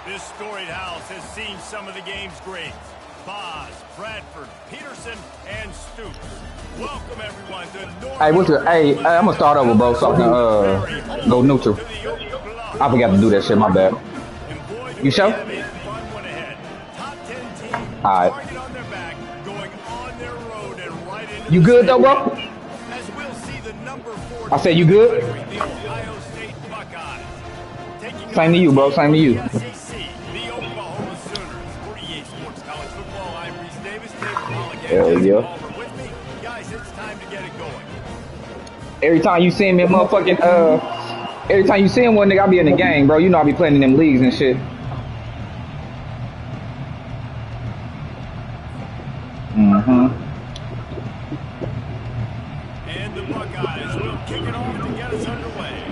This storied house has seen some of the game's greats. Boz, Bradford, Peterson, and Stoops. Welcome everyone to North. Hey, I'm gonna start over, bro. So I can go neutral. I forgot to do that shit. My bad. You sure? All right. You good though, bro? I said you good. Same to you, bro. Same to you. Hell yeah. Every time you see me, motherfucking, every time you see him, one nigga, I be in the game, bro. You know I be playing in them leagues and shit. And the Buckeyes will kick it off to get us underway.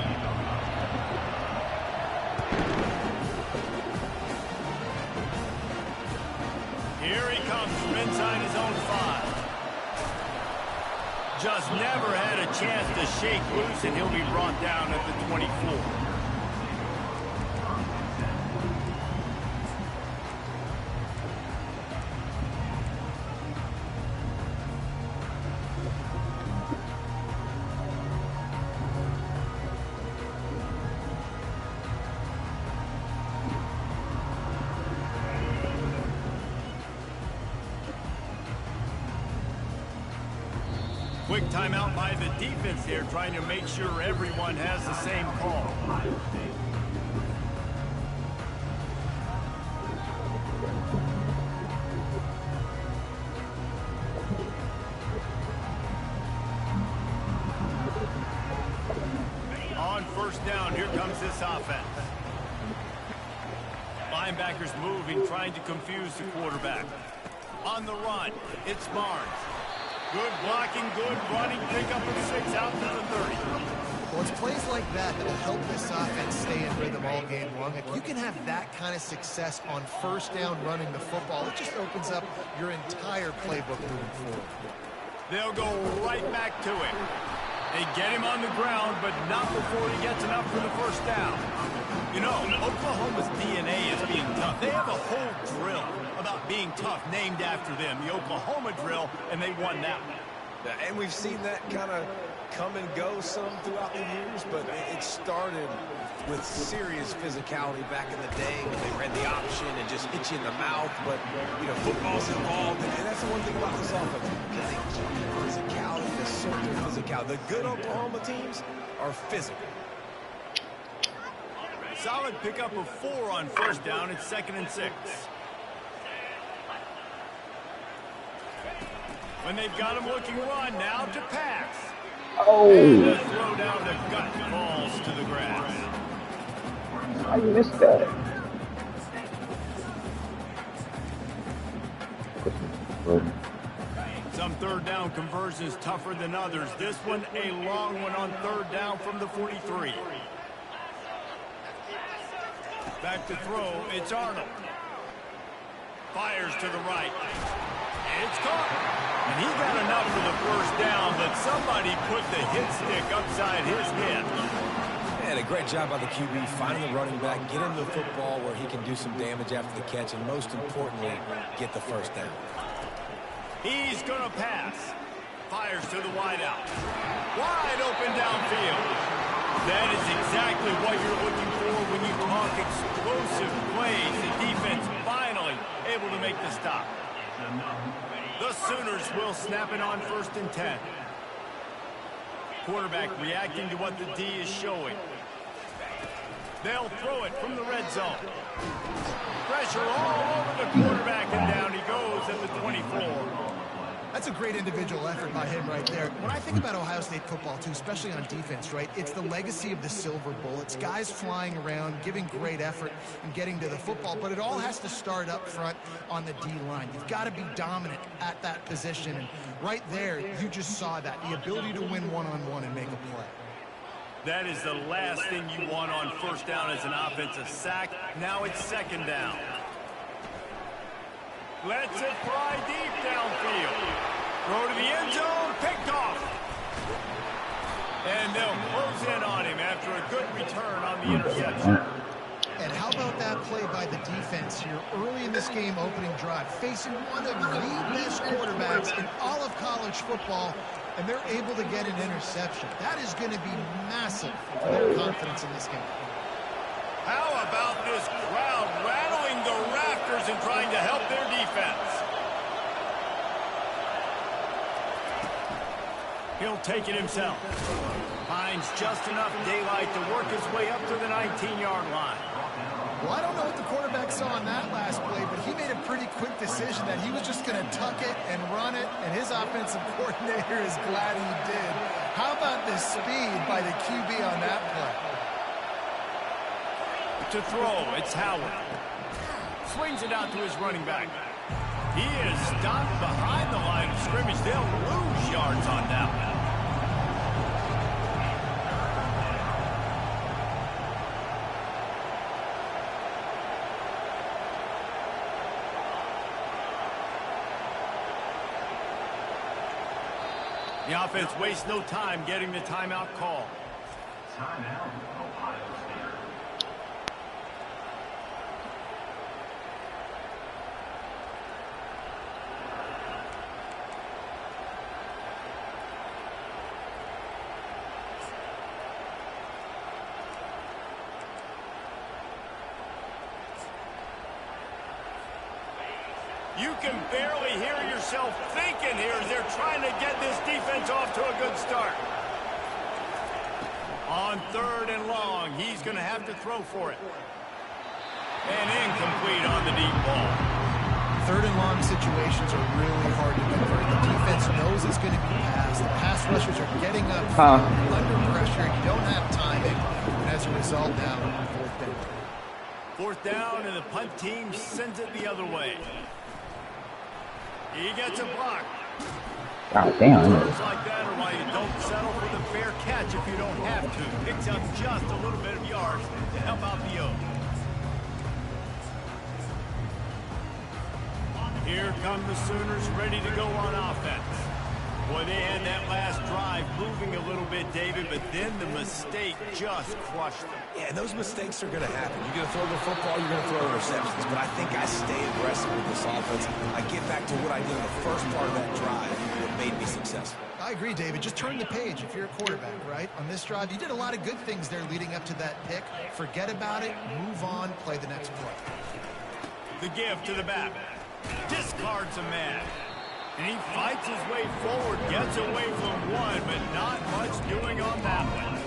Here he comes from inside his own 5. Just never had a chance to shake loose, and he'll be brought down at the 24. Quick timeout by the defense here, trying to make sure everyone has the same call. On first down, here comes this offense. Linebackers moving, trying to confuse the quarterback. On the run, it's Barnes. Good blocking, good running, pick up of 6 out to the 30. Well, it's plays like that that will help this offense stay in rhythm all game long. If you can have that kind of success on first down running the football, it just opens up your entire playbook moving forward. They'll go right back to it. They get him on the ground, but not before he gets enough for the first down. You know, Oklahoma's DNA is being tough. They have a whole drill about being tough named after them, the Oklahoma drill, and they won that one. And we've seen that kind of come and go some throughout the years, but it started with serious physicality back in the day when they ran the option and just hit you in the mouth. But, you know, football's involved, and that's the one thing about this offense. Can they keep physicality, assert their physicality? The good Oklahoma teams are physical. Solid pickup of 4 on first down. It's 2nd and 6. When they've got him looking run, now to pass. Oh. And the throw down the gut falls to the grass. I missed that. Some third down conversions tougher than others. This one a long one on third down from the 43. Back to throw, it's Arnold. Fires to the right. It's caught. And he got enough for the first down, but somebody put the hit stick upside his head. And a great job by the QB, finding the running back, get him the football where he can do some damage after the catch, and most importantly, get the first down. He's going to pass. Fires to the wideout. Wide open downfield. That is exactly what you're looking for when you talk explosive plays. The defense finally able to make the stop. The Sooners will snap it on 1st and 10. Quarterback reacting to what the D is showing. They'll throw it from the red zone. Pressure all over the quarterback, and down he goes at the 24. That's a great individual effort by him right there. When I think about Ohio State football, too, especially on defense, right, it's the legacy of the Silver Bullets, guys flying around, giving great effort and getting to the football, but it all has to start up front on the D-line. You've got to be dominant at that position, and right there, you just saw that, the ability to win one-on-one and make a play. That is the last thing you want on first down as an offensive sack. Now it's 2nd down. Lets it fly deep downfield. Throw to the end zone, picked off. And they'll close in on him after a good return on the interception. And how about that play by the defense here early in this game opening drive, facing one of the best quarterbacks in all of college football, and they're able to get an interception. That is going to be massive for their confidence in this game. How about this crowd rattling the rafters and trying to help their defense? He'll take it himself. Finds just enough daylight to work his way up to the 19-yard line. Well, I don't know what the quarterback saw on that last play, but he made a pretty quick decision that he was just going to tuck it and run it, and his offensive coordinator is glad he did. How about the speed by the QB on that play? To throw, it's Howard. Swings it out to his running back. He is stopped behind the line of scrimmage. They'll lose yards on that one. The offense wastes no time getting the timeout call. Timeout, Ohio State. You can barely hear yourself thinking here as they're trying to get this defense off to a good start. On 3rd and long, he's going to have to throw for it. And incomplete on the deep ball. 3rd and long situations are really hard to convert. The defense knows it's going to be passed. The pass rushers are getting up under pressure. You don't have timing. And as a result, now, 4th down. 4th down, and the punt team sends it the other way. He gets a block. God damn. Throws like that are why you don't settle for the fair catch if you don't have to. Picks up just a little bit of yards to help out the Oaks. Here come the Sooners ready to go on offense. Boy, they had that last drive moving a little bit, David, but then the mistake just crushed them. Yeah, and those mistakes are going to happen. You're going to throw the football, you're going to throw interceptions. But I think I stay aggressive with this offense. I get back to what I did in the first part of that drive that made me successful. I agree, David. Just turn the page if you're a quarterback, right? On this drive, you did a lot of good things there leading up to that pick. Forget about it, move on, play the next play. The give to the back. Discards a man. And he fights his way forward, gets away from one, but not much doing on that one.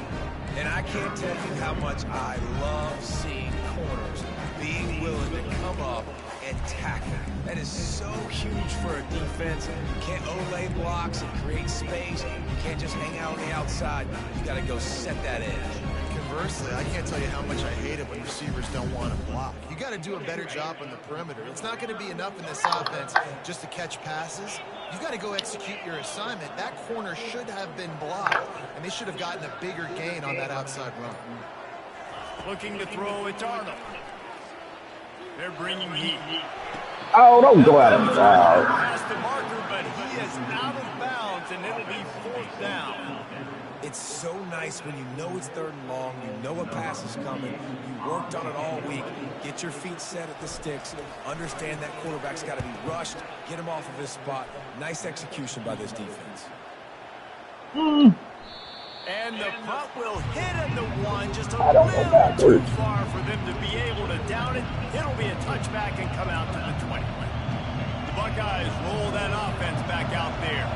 And I can't tell you how much I love seeing corners being willing to come up and tackle. That is so huge for a defense. You can't Olay blocks and create space. You can't just hang out on the outside. You got to go set that edge. Conversely, I can't tell you how much I hate it when receivers don't want to block. You got to do a better job on the perimeter. It's not going to be enough in this offense just to catch passes. You got to go execute your assignment. That corner should have been blocked, and they should have gotten a bigger gain on that outside run. Looking to throw, it's Arnold. They're bringing heat. Oh, don't go at him. Past the marker, but he is out of bounds, and it'll be 4th down. It's so nice when you know it's 3rd and long, you know a pass is coming, you worked on it all week, get your feet set at the sticks, understand that quarterback's got to be rushed, get him off of his spot. Nice execution by this defense. And the punt will hit at the 1, just a little too far for them to be able to down it. It'll be a touchback and come out to the 20. The Buckeyes roll that offense back out there.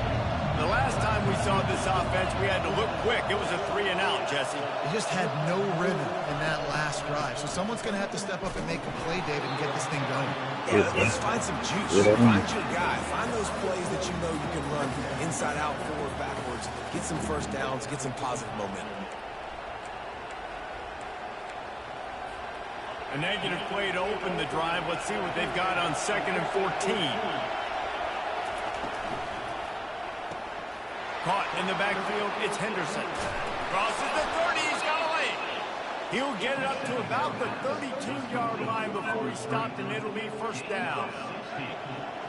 The last time we saw this offense, we had to look quick. It was a 3-and-out, Jesse. They just had no rhythm in that last drive. So someone's going to have to step up and make a play, David, and get this thing going. Yeah, let's find some juice. Find your guy. Find those plays that you know you can run inside out, forward, backwards. Get some first downs. Get some positive momentum. A negative play to open the drive. Let's see what they've got on 2nd and 14. Caught in the backfield, it's Henderson. Crosses the 30, he's got a lane. He'll get it up to about the 32-yard line before he stopped, and it'll be first down.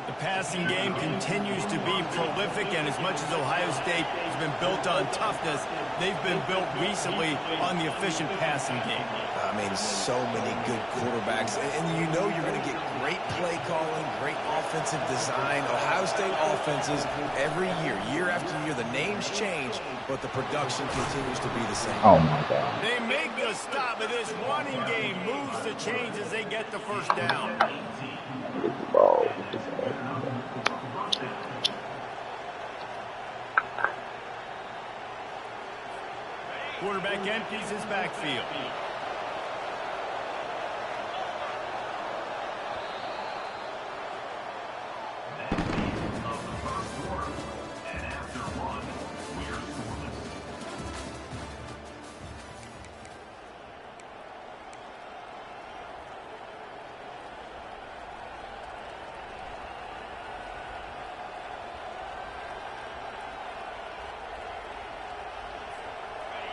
The passing game continues to be prolific, and as much as Ohio State has been built on toughness, they've been built recently on the efficient passing game. I mean, so many good quarterbacks, and you know you're going to get great play calling, great offensive design. Ohio State offenses every year after year, the names change, but the production continues to be the same. Oh, my God. They make the stop, but this running game moves the chains as they get the first down. Ball. Quarterback empties his backfield.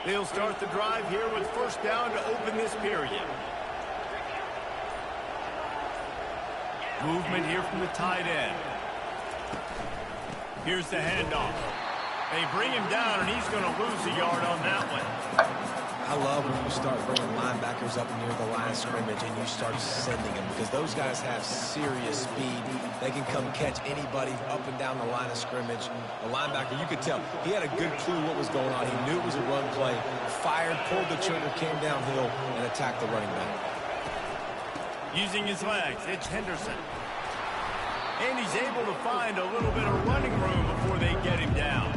They'll start the drive here with first down to open this period. Movement here from the tight end. Here's the handoff. They bring him down, and he's going to lose a yard on that one. I love when you start bringing linebackers up near the line of scrimmage and you start sending them, because those guys have serious speed. They can come catch anybody up and down the line of scrimmage. The linebacker, you could tell, he had a good clue what was going on. He knew it was a run play, fired, pulled the trigger, came downhill, and attacked the running back. Using his legs, it's Henderson. And he's able to find a little bit of running room before they get him down.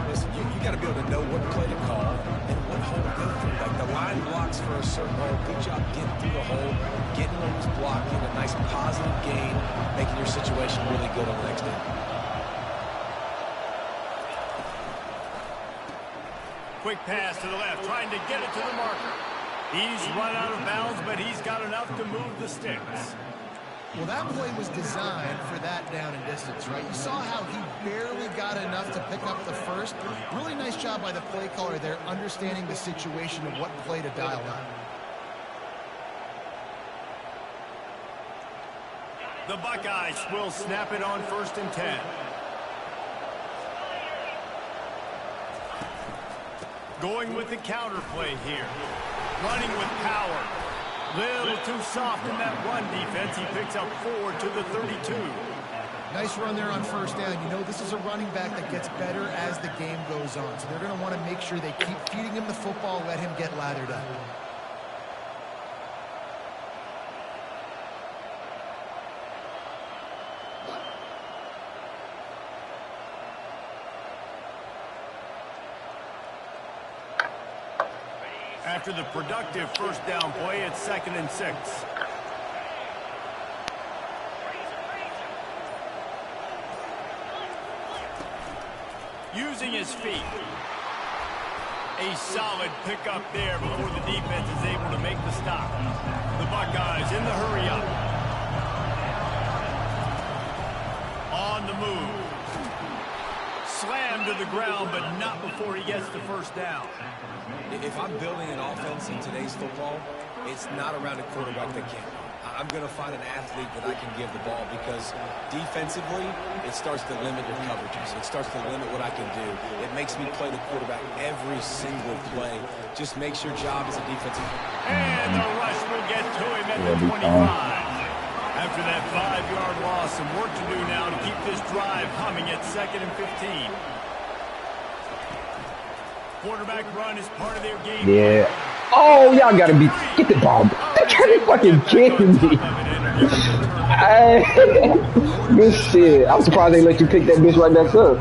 Listen, you got to be able to know what play to call and what hole to go through. Like the line blocks for a certain hole. Good job getting through the hole, getting what was blocking, a nice positive gain, making your situation really good on the next end. Quick pass to the left, trying to get it to the marker. He's run out of bounds, but he's got enough to move the sticks. Well, that play was designed for that down and distance, right? You saw how he barely got enough to pick up the first. Really nice job by the play caller there, understanding the situation of what play to dial up. The Buckeyes will snap it on 1st and 10. Going with the counter play here. Running with power. Little too soft in that run defense. He picks up 4 to the 32. Nice run there on first down. You know, this is a running back that gets better as the game goes on. So they're going to want to make sure they keep feeding him the football, let him get lathered up. After the productive first down play, it's 2nd and 6. Using his feet. A solid pickup there before the defense is able to make the stop. The Buckeyes in the hurry up. On the move. Slammed to the ground, but not before he gets the first down. If I'm building an offense in today's football, it's not around a quarterback that can't. I'm going to find an athlete that I can give the ball, because defensively, it starts to limit your coverages. It starts to limit what I can do. It makes me play the quarterback every single play. Just makes your job as a defensive. And the rush will get to him at the 25. After that 5-yard loss, some work to do now to keep this drive humming at 2nd and 15. Quarterback run is part of their game. Yeah. Oh, y'all gotta be. Get the ball. They're trying to fucking kick me. Good shit. I'm surprised they let you pick that bitch right back up.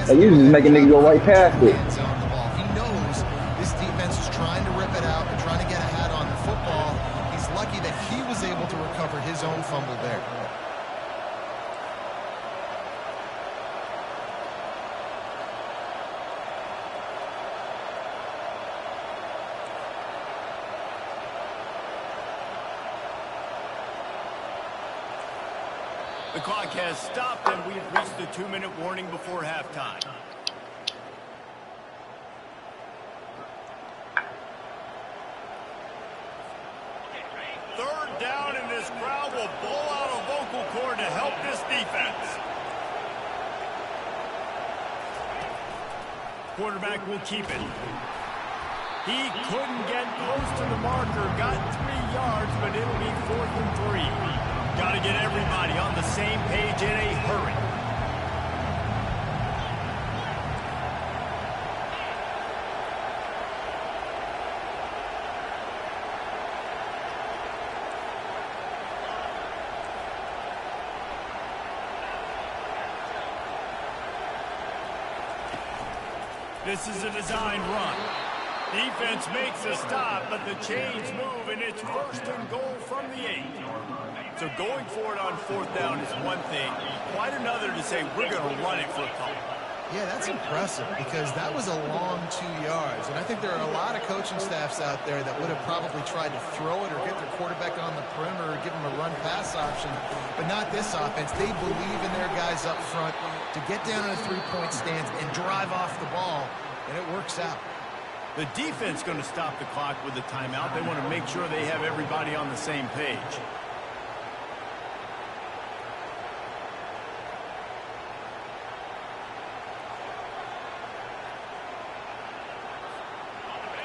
They usually just make a nigga go right past it. He knows this defense is trying to rip it out and trying to get ahead on the football. He's lucky that he was able to recover his own fumble there. The clock has stopped, and we've reached the 2-minute warning before halftime. cord to help this defense. Quarterback will keep it. He couldn't get close to the marker. Got 3 yards, but it'll be 4th and 3. Got to get everybody on the same page in a hurry. This is a designed run. Defense makes a stop, but the chains move, and it's 1st and goal from the 8. So going for it on 4th down is one thing. Quite another to say we're going to run it for a couple. Yeah, that's impressive because that was a long 2 yards. And I think there are a lot of coaching staffs out there that would have probably tried to throw it or get their quarterback on the perimeter or give them a run-pass option. But not this offense. They believe in their guys up front to get down in a 3-point stance and drive off the ball, and it works out. The defense going to stop the clock with a timeout. They want to make sure they have everybody on the same page.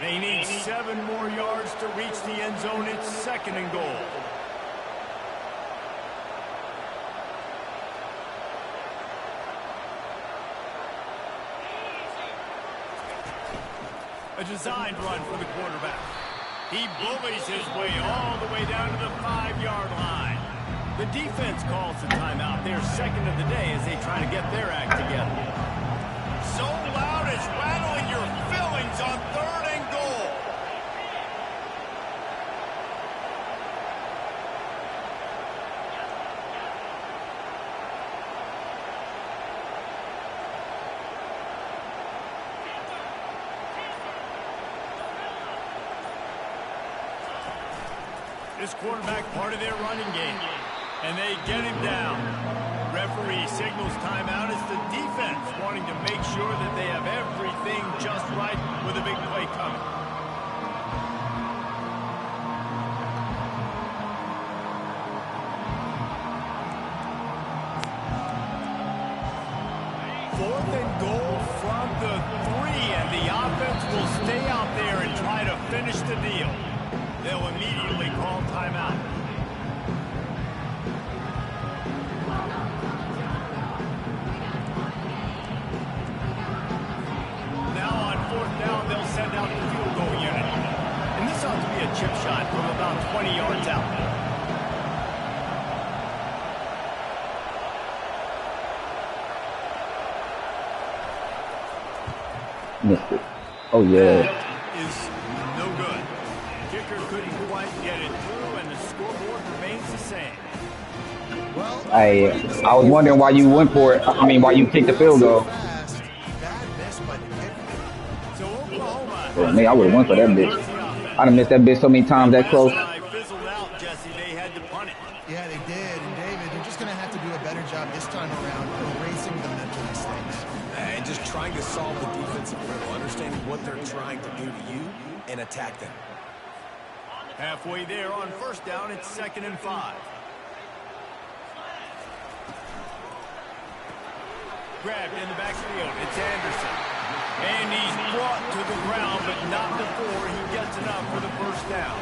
They need 7 more yards to reach the end zone. It's 2nd and goal. A designed run for the quarterback. He bullies his way all the way down to the 5-yard line. The defense calls the timeout. They're 2nd of the day as they try to get their act together. So loud it's rattling your fillings on 3rd and goal. This quarterback part of their running game, and they get him down. Referee signals timeout as the defense wanting to make sure that they have everything just right with a big play coming. Fourth and goal from the 3, and the offense will stay out there and try to finish the deal. They'll immediately call timeout. Now on 4th down, they'll send out the field goal unit. And this ought to be a chip shot from about 20 yards out. Missed it. Oh, yeah. That is no good. Kicker couldn't quite get it through, and the scoreboard remains the same. Well, I was wondering why you went for it. I mean, why you kicked the field goal. Bad miss by the kicker. So Oklahoma. Well, man, I would have went for that bitch. I'd have missed that bitch so many times that close. Fizzled out, Jesse. They had to punt it. Yeah, they did. And David, they're just going to have to do a better job this time around erasing the mental mistakes. And just trying to solve the defensive riddle, understanding what they're trying to do to you and attack them. Halfway there on 1st down, it's 2nd and 5. Grabbed in the backfield, it's Anderson. And he's brought to the ground, but not before he gets enough for the 1st down.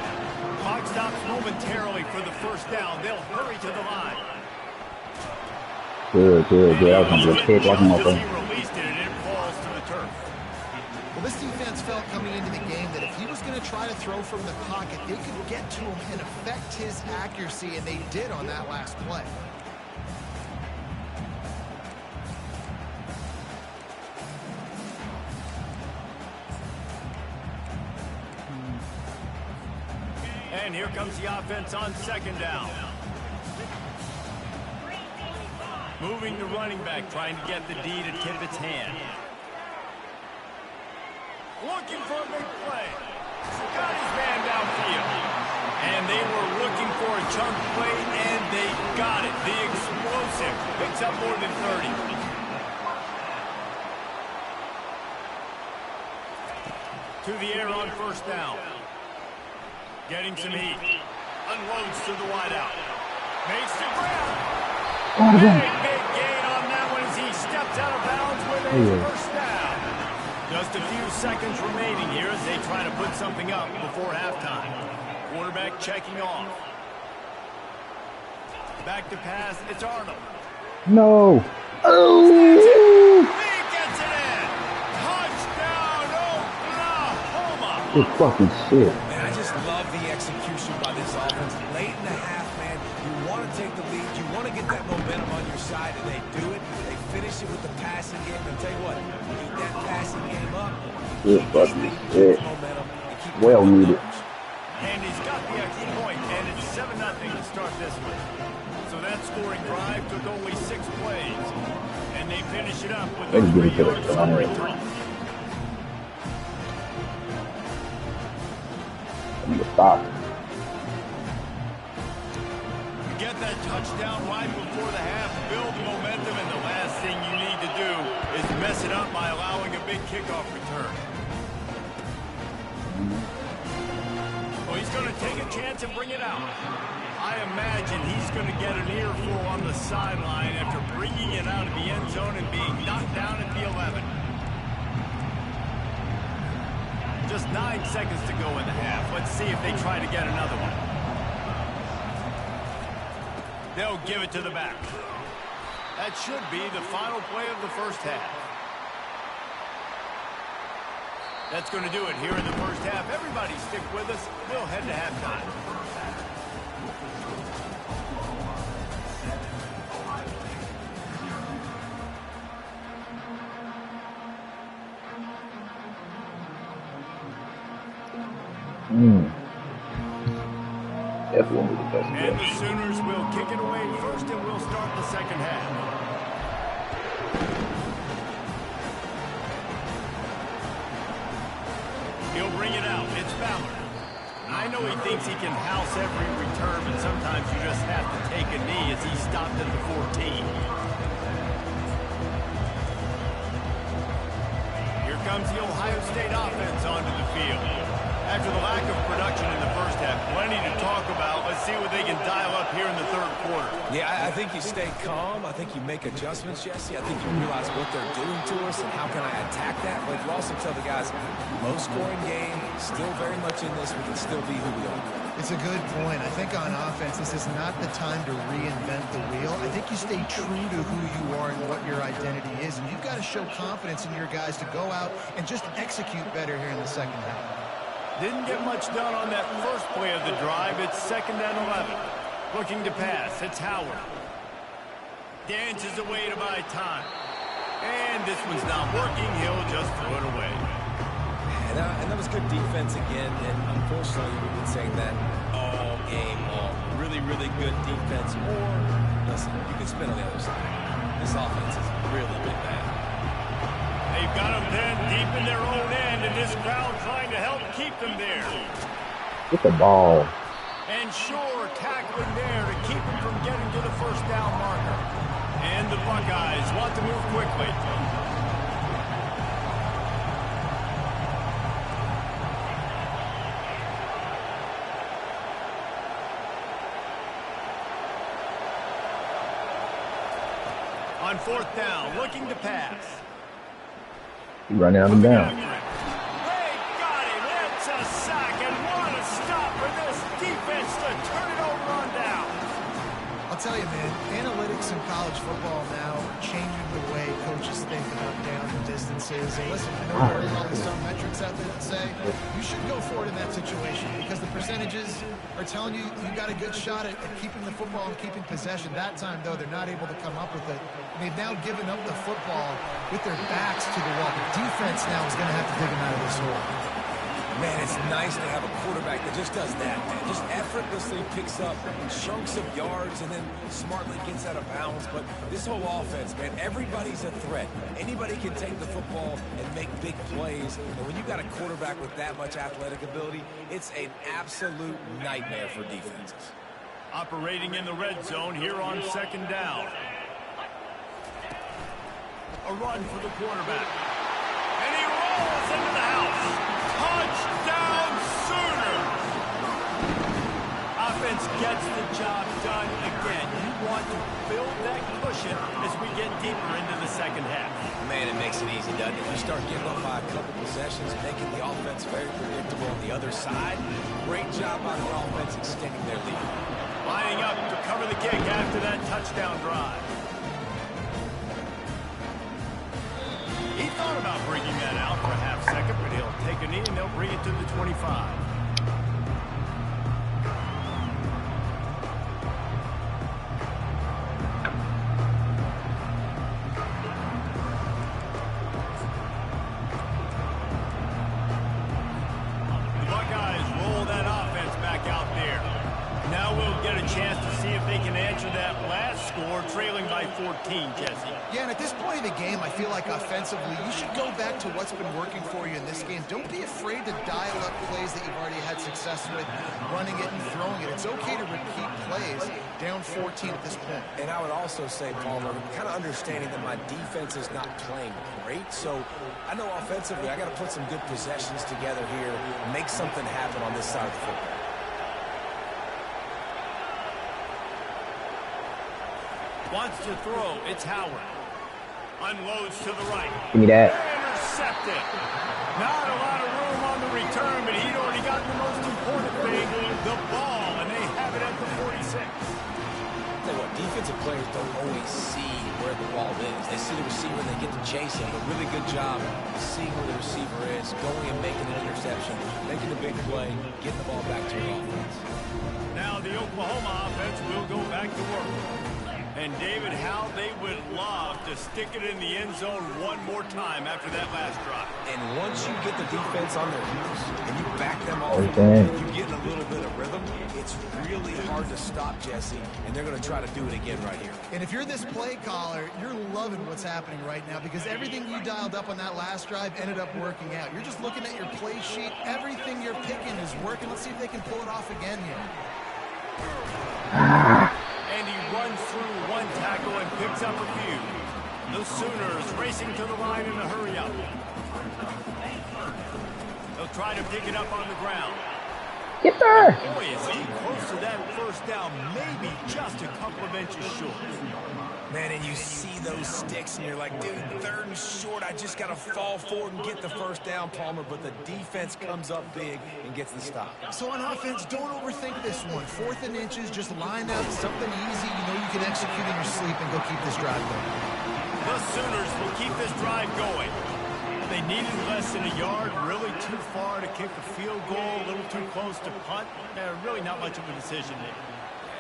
Clock stops momentarily for the 1st down. They'll hurry to the line. Good. That was going to be a kick. Watch him open. He released it, and it falls to the turf. Well, this defense felt coming into the game that if he was going to try to throw from the pocket, they could get to him and affect his accuracy, and they did on that last play. And here comes the offense on 2nd down. Moving the running back, trying to get the D to tip its hand. Looking for a big play. Got his man downfield. And they were looking for a chunk play, and they got it. The explosive picks up more than 30. To the air on 1st down. Getting some heat. Unloads to the wideout. Makes the grab. Big gain on that one as he steps out of bounds with a first down. Just a few seconds remaining here as they try to put something up before halftime. Quarterback checking off. Back to pass, it's Arnold. No. Oh. He gets it in. Touchdown, Oklahoma. Good fucking shit. Man, I just love the execution by this offense. Late in the half, man, you want to take the lead. You want to get that momentum on your side, and they do it. They finish it with the passing game. And I'll tell you what, keep that passing game up. Good fucking shit. Well needed. And he's got the extra point, and it's 7-0 to start this one. So that scoring drive took only 6 plays. And they finish it up with a 3-yard scoring toss. Stop. You get that touchdown right before the half, build momentum, and the last thing you need to do is mess it up by allowing a big kickoff return. Well, he's going to take a chance and bring it out. I imagine he's going to get an earful on the sideline after bringing it out of the end zone and being knocked down at the 11. Just 9 seconds to go in the half. Let's see if they try to get another one. They'll give it to the back. That should be the final play of the first half. That's going to do it here in the first half. Everybody stick with us. We'll head to halftime. Definitely the best. And the Sooners will kick it away first, and we'll start the second half. He'll bring it out. It's Ballard. I know he thinks he can house every return, but sometimes you just have to take a knee as he stopped at the 14. Here comes the Ohio State offense onto the field. After the lack of production in the first half, plenty to talk about. Let's see what they can dial up here in the third quarter. Yeah, I think you stay calm. I think you make adjustments, Jesse. I think you realize what they're doing to us and how can I attack that. But you also tell the guys, low-scoring game, still very much in this. We can still be who we are. It's a good point. I think on offense, this is not the time to reinvent the wheel. I think you stay true to who you are and what your identity is. And you've got to show confidence in your guys to go out and just execute better here in the second half. Didn't get much done on that first play of the drive. It's 2nd and 11. Looking to pass. It's Howard. Dances away to buy time. And this one's not working. He'll just throw it away. And that was good defense again. And unfortunately, we've been saying that all game long. Really, really good defense. Or, listen, you can spin on the other side. This offense is really big bad. They've got them then deep in their own end, and this crowd trying to help keep them there. Get the ball. And sure, tackling there to keep them from getting to the first down marker. And the Buckeyes want to move quickly. On 4th down, looking to pass. He run down and down. They got him. It's a sack, and what a stop for this defense to turn it over on down. I'll tell you, man, analytics in college football now are changing the way coaches think about down and distances. And listen, I know there are probably some metrics out there that say you should go for it in that situation because the percentages are telling you you got a good shot at keeping the football and keeping possession. That time, though, they're not able to come up with it. And they've now given up the football with their backs to the wall. The defense now is going to have to dig them out of this hole. Man, it's nice to have a quarterback that just does that, man. Just effortlessly picks up chunks of yards and then smartly gets out of bounds. But this whole offense, man, everybody's a threat. Anybody can take the football and make big plays. And when you've got a quarterback with that much athletic ability, it's an absolute nightmare for defenses. Operating in the red zone here on 2nd down. A run for the quarterback. And he rolls into the house. Touchdown, Sooners! A offense gets the job done again. You want to build that cushion as we get deeper into the second half. Man, it makes it easy, doesn't it? You start getting up by a couple possessions, making the offense very predictable on the other side. Great job by the offense extending their lead. Lining up to cover the kick after that touchdown drive. He thought about bringing that out for a half second, but he'll take a knee and they'll bring it to the 25. Trailing by 14, Jesse. Yeah, and at this point of the game, I feel like offensively, you should go back to what's been working for you in this game. Don't be afraid to dial up plays that you've already had success with, running it and throwing it. It's okay to repeat plays down 14 at this point. And I would also say, Palmer, kind of understanding that my defense is not playing great, so I know offensively I got to put some good possessions together here and make something happen on this side of the football. Wants to throw. It's Howard. Unloads to the right. Give me that. Intercepted. Not a lot of room on the return, but he'd already got the most important thing, the ball, and they have it at the 46. Tell you what, defensive players don't always see where the ball is. They see the receiver, they get to chase him. A really good job of seeing where the receiver is, going and making an interception, making a big play, getting the ball back to your offense. Now the Oklahoma offense will go back to work. And, David, how they would love to stick it in the end zone one more time after that last drive. And once you get the defense on their heels and you back them off, you get a little bit of rhythm, it's really hard to stop, Jesse, and they're going to try to do it again right here. And if you're this play caller, you're loving what's happening right now because everything you dialed up on that last drive ended up working out. You're just looking at your play sheet. Everything you're picking is working. Let's see if they can pull it off again here. And he runs through one tackle and picks up a few. The Sooners racing to the line in a hurry up. They'll try to pick it up on the ground. Get there! Boy, is he close to that first down, maybe just a couple of inches short. Man, and you see those sticks, and you're like, dude, third and short, I just got to fall forward and get the first down, Palmer, but the defense comes up big and gets the stop. So on offense, don't overthink this one. 4th and inches, just line up something easy you know you can execute in your sleep and go keep this drive going. The Sooners will keep this drive going. They needed less than a yard, really too far to kick a field goal, a little too close to punt. Really not much of a decision there.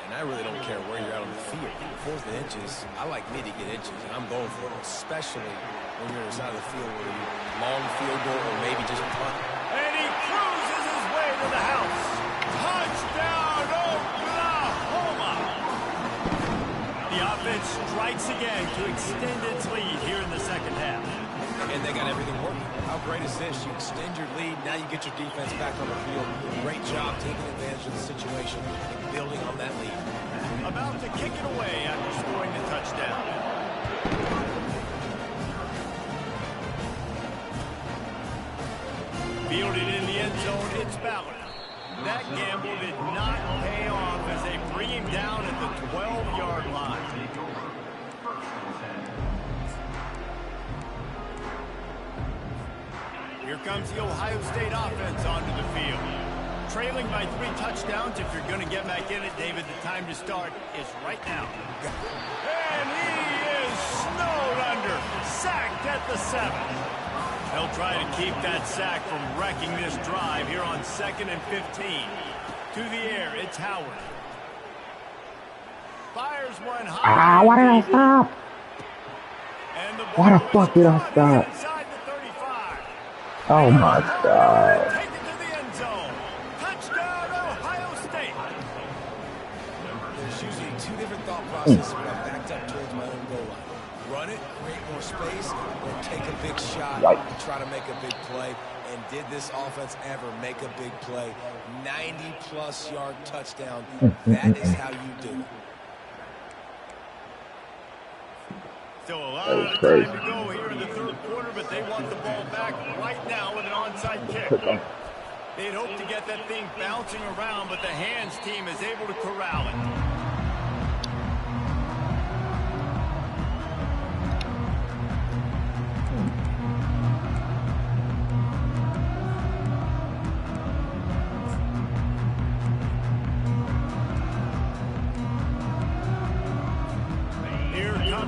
And I really don't care where you're out on the field. 4th and inches, I like me to get inches, and I'm going for it, especially when you're inside the field where you long field goal or maybe just punt. And he cruises his way to the house. Touchdown, Oklahoma! The offense strikes again to extend its lead here in the second half. And they got everything working. How great is this? You extend your lead, now you get your defense back on the field. Great job taking advantage of the situation and building on that lead. About to kick it away after scoring the touchdown. Fielded in the end zone, it's Ballard. That gamble did not pay off as they bring him down at the 12-yard line. Here comes the Ohio State offense onto the field. Trailing by 3 touchdowns. If you're going to get back in it, David, the time to start is right now. And he is snowed under. Sacked at the 7. They'll try to keep that sack from wrecking this drive here on 2nd and 15. To the air, it's Howard. Fires one high. Why did I stop? And the Why the fuck did I stop? inside the 35. Oh my god. Take it to the end zone. Touchdown, Ohio State. There's usually 2 different thought processes when I'm backed up towards my own goal line. Run it, create more space, or take a big shot and try to make a big play. And did this offense ever make a big play? 90-plus yard touchdown. That is how you do it. Still a lot of time to go here in the third quarter, but they want the ball back right now with an onside kick. They'd hope to get that thing bouncing around, but the hands team is able to corral it.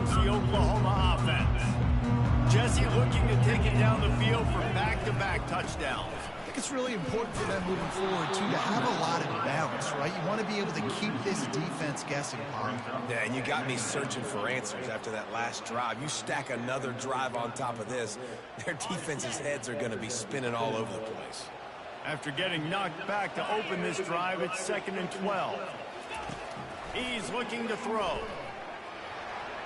The Oklahoma offense. Jesse looking to take it down the field for back-to-back touchdowns. I think it's really important for them moving forward, too, to have a lot of balance, right? You want to be able to keep this defense guessing, Paul. Yeah, and you got me searching for answers after that last drive. You stack another drive on top of this, their defense's heads are going to be spinning all over the place. After getting knocked back to open this drive, it's 2nd and 12. He's looking to throw.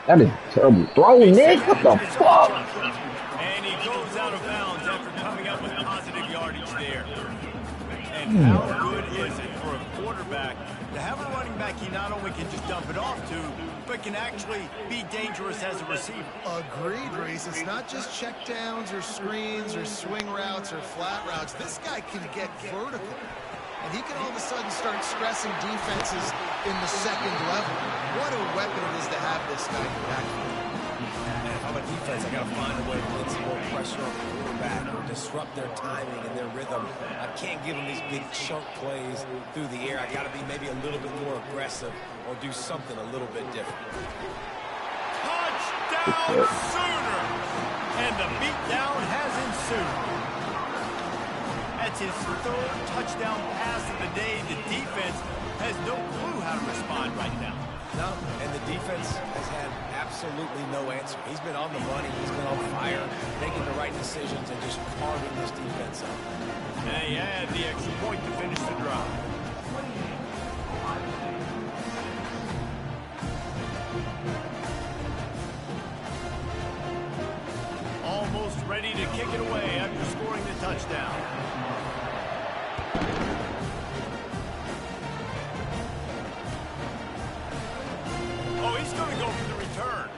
That is terrible throw, Nick. What the fuck? And he goes out of bounds after coming up with positive yardage there. And how good is it for a quarterback to have a running back he not only can just dump it off to, but can actually be dangerous as a receiver? Agreed, Reese. It's not just checkdowns or screens or swing routes or flat routes. This guy can get vertical. And he can all of a sudden start stressing defenses in the second level. What a weapon it is to have this guy in the backfield. And if I'm a defense, I got to find a way to put some more pressure on the quarterback or disrupt their timing and their rhythm. I can't give them these big chunk plays through the air. I got to be maybe a little bit more aggressive or do something a little bit different. Touchdown Sooners! And the beatdown has ensued. That's his 3rd touchdown pass of the day. The defense has no clue how to respond right now. No, and the defense has had absolutely no answer. He's been on the money. He's been on fire, making the right decisions and just carving this defense up. And he had the extra point to finish the drive. Almost ready to kick it away after scoring the touchdown. Oh, he's going to go for the return.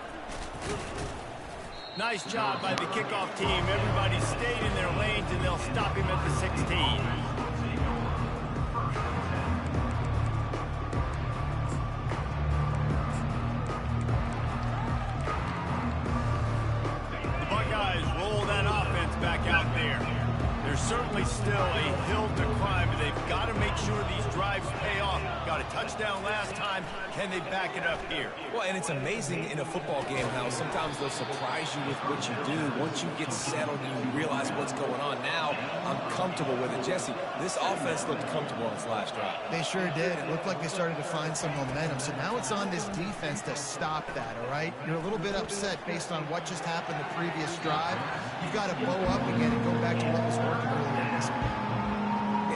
Nice job by the kickoff team. Everybody stayed in their lanes, and they'll stop him at the 16. The Buckeyes roll that offense back out there. There's certainly still a hill to climb, but they've got to make sure these drives pay off. Got a touchdown last time. Can they back it up here? Well, and it's amazing in a football game how sometimes they'll surprise you with what you do. Once you get settled and you realize what's going on, now I'm comfortable with it. Jesse, this offense looked comfortable in its last drive. They sure did. It looked like they started to find some momentum. So now it's on this defense to stop that, all right? You're a little bit upset based on what just happened the previous drive. You've got to bow up again and go back to what was working earlier in this game.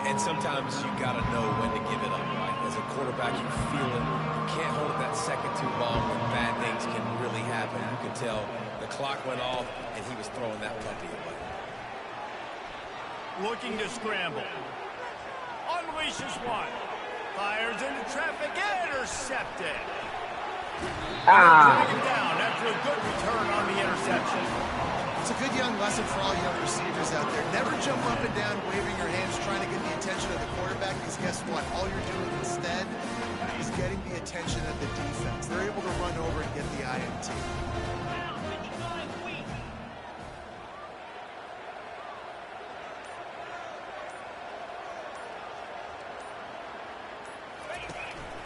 And sometimes you got to know when to give it up, right? As a quarterback, you feel it. You can't hold it that second too long when bad things can really happen. You could tell the clock went off, and he was throwing that puppy away. Looking to scramble. Unleashes one. Fires into traffic. Intercepted. Drag him down after a good return on the interception. It's a good young lesson for all young receivers out there. Never jump up and down waving your hands trying to get the attention of the quarterback, because guess what? All you're doing instead is getting the attention of the defense. They're able to run over and get the INT.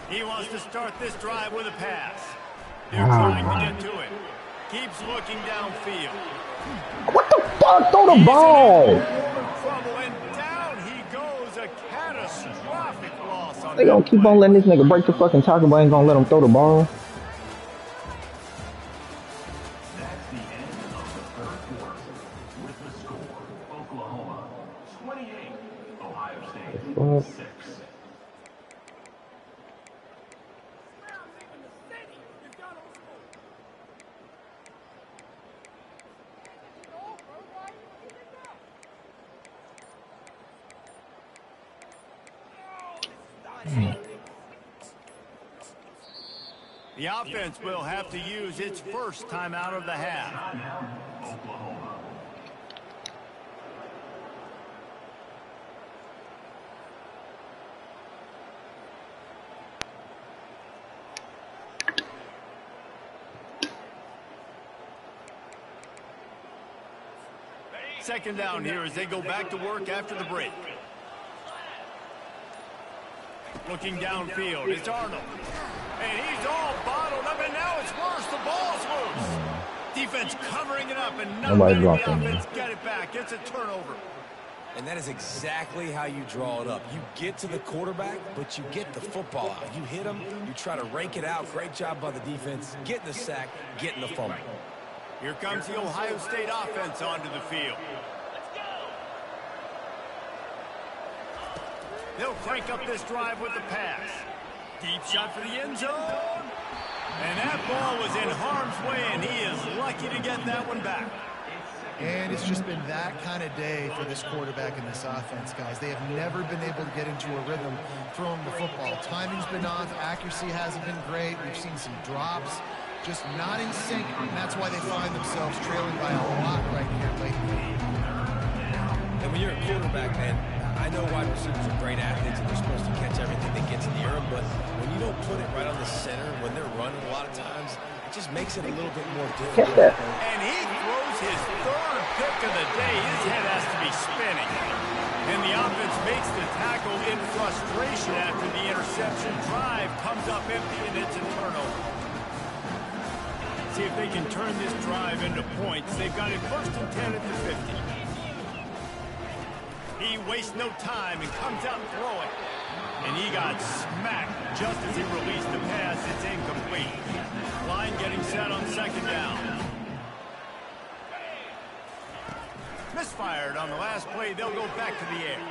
He wants to start this drive with a pass. They're trying to get to it. Keeps looking downfield. What the fuck? Throw the ball. Trouble, and down he goes. A catastrophic loss on They gonna keep on letting this nigga break the fucking tackle, but ain't gonna let him throw the ball. That's the end of the third quarter. With the score, Oklahoma 28, Ohio State 6. The offense will have to use its first timeout of the half. Second down here as they go back to work after the break. Looking downfield, it's Arnold. And he's all bottled up, and now it's worse. The ball's loose. Defense covering it up, and not letting the offense get it back. It's a turnover. And that is exactly how you draw it up. You get to the quarterback, but you get the football out. You hit him, you try to rake it out. Great job by the defense. Getting the sack, getting the fumble. Here comes the Ohio State offense onto the field. They'll crank up this drive with the pass. Deep shot for the end zone. And that ball was in harm's way, and he is lucky to get that one back. And it's just been that kind of day for this quarterback and this offense, guys. They have never been able to get into a rhythm throwing the football. Timing's been off. Accuracy hasn't been great. We've seen some drops. Just not in sync, and that's why they find themselves trailing by a lot right here late in the game. And when you're a quarterback, man, I know wide receivers are great athletes and they're supposed to catch everything that gets near them, but when you don't put it right on the center, when they're running a lot of times, it just makes it a little bit more difficult. And he throws his third pick of the day. His head has to be spinning. And the offense makes the tackle in frustration after the interception. Drive comes up empty, and it's a turnover. See if they can turn this drive into points. They've got it 1st and 10 at the 50. He wastes no time and comes out throwing. And he got smacked just as he released the pass. It's incomplete. Line getting set on second down. Misfired on the last play. They'll go back to the air.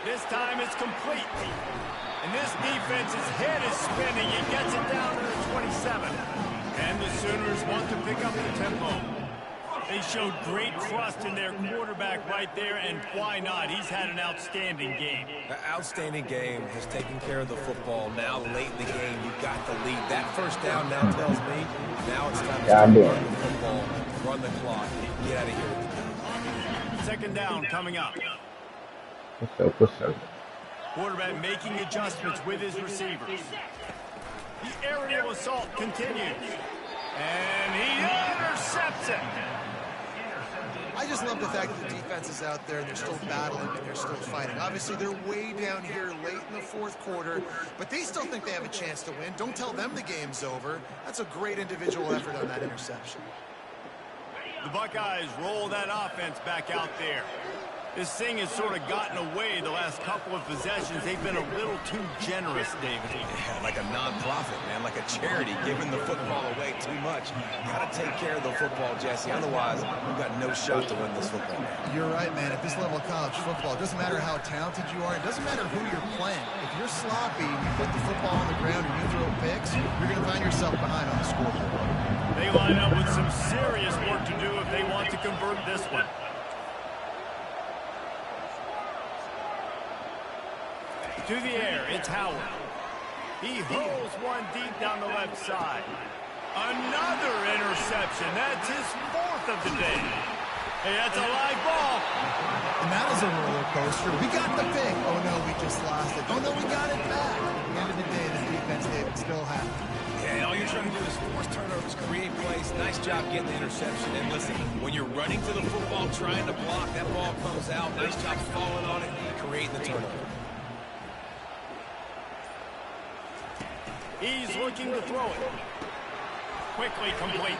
This time it's complete. And this defense's head is spinning. He gets it down to the 27. And the Sooners want to pick up the tempo. They showed great trust in their quarterback right there, and why not? He's had an outstanding game. An outstanding game, has taken care of the football. Now late in the game, you got the lead. That first down now tells me now it's time to start running the football, run the clock, get out of here. Second down coming up. What's up? Quarterback making adjustments with his receivers. The aerial assault continues. And he intercepts it. I just love the fact that the defense is out there and they're still battling and they're still fighting. Obviously, they're way down here late in the fourth quarter, but they still think they have a chance to win. Don't tell them the game's over. That's a great individual effort on that interception. The Buckeyes roll that offense back out there. This thing has sort of gotten away the last couple of possessions. They've been a little too generous, David. Yeah, like a non-profit, man, like a charity, giving the football away too much. Got to take care of the football, Jesse. Otherwise, we've got no shot to win this football game. You're right, man. At this level of college football, it doesn't matter how talented you are. It doesn't matter who you're playing. If you're sloppy, you put the football on the ground and you throw picks, you're going to find yourself behind on the scoreboard. They line up with some serious work to do if they want to convert this one. To the air, it's Howard. He hurls one deep down the left side. Another interception. That's his 4th of the day. Hey, that's a live ball. And that is a roller coaster. We got the pick. Oh, no, we just lost it. Oh, no, we got it back. At the end of the day, the defense, David, still happy. Yeah, all you're trying to do is force turnovers, create plays. Nice job getting the interception. And listen, when you're running to the football, trying to block, that ball comes out. Nice job falling on it, creating the turnover. He's looking to throw it. Quickly complete.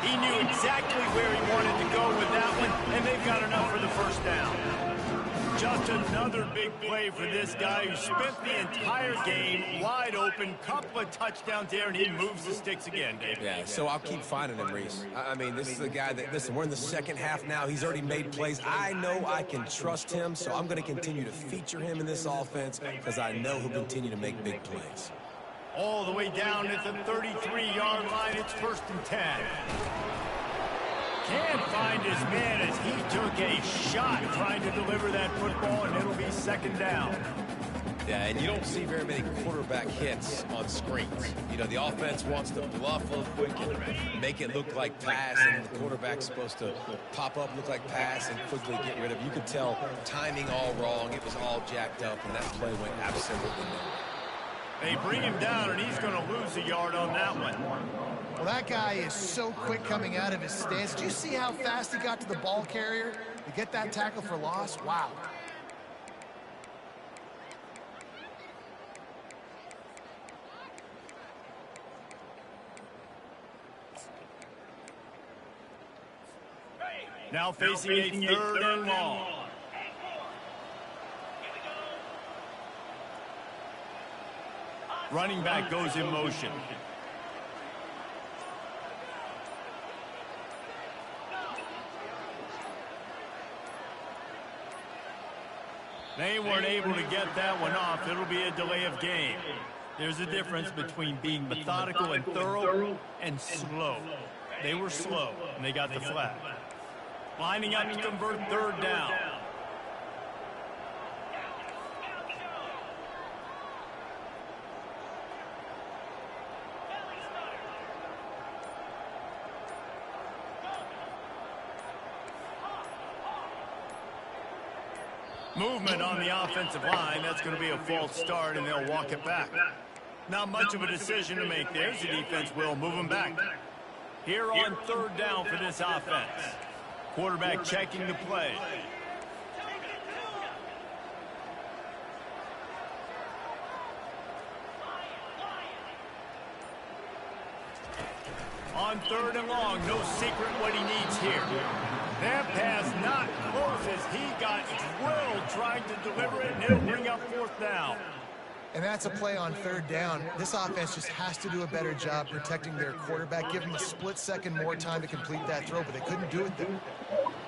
He knew exactly where he wanted to go with that one, and they've got enough for the first down. Just another big play for this guy who spent the entire game wide open. Couple of touchdowns there, and he moves the sticks again, David. Yeah, so I'll keep finding him, Reese. I mean, this is the guy that, listen, we're in the second half now. He's already made plays. I know I can trust him, so I'm going to continue to feature him in this offense because I know he'll continue to make big plays. All the way down at the 33-yard line. It's 1st and 10. Can't find his man as he took a shot trying to deliver that football, and it'll be second down. Yeah, and you don't see very many quarterback hits on screens. You know, the offense wants to bluff a little quick and make it look like pass, and the quarterback's supposed to pop up, look like pass, and quickly get rid of it. You could tell timing all wrong. It was all jacked up, and that play went absolutely nowhere. They bring him down, and he's going to lose a yard on that one. Well, Well, that guy is so quick coming out of his stance. Did you see how fast he got to the ball carrier to get that tackle for loss? Wow. Now facing a 3rd and long. Running back goes in motion. They weren't able to get that one off. It'll be a delay of game. There's a difference between being methodical and thorough and slow. They were slow, and they got the flag. Lining up to convert 3rd down. Movement on the offensive line. That's going to be a false start, and they'll walk it back. Not much of a decision to make. There's the defense will move them back. Here on 3rd down for this offense. Quarterback checking the play. On 3rd and long, no secret what he needs here. That pass not close as he got drilled trying to deliver it, and he'll bring up 4th down. And that's a play on 3rd down. This offense just has to do a better job protecting their quarterback. Give him a split second more time to complete that throw, but they couldn't do it there.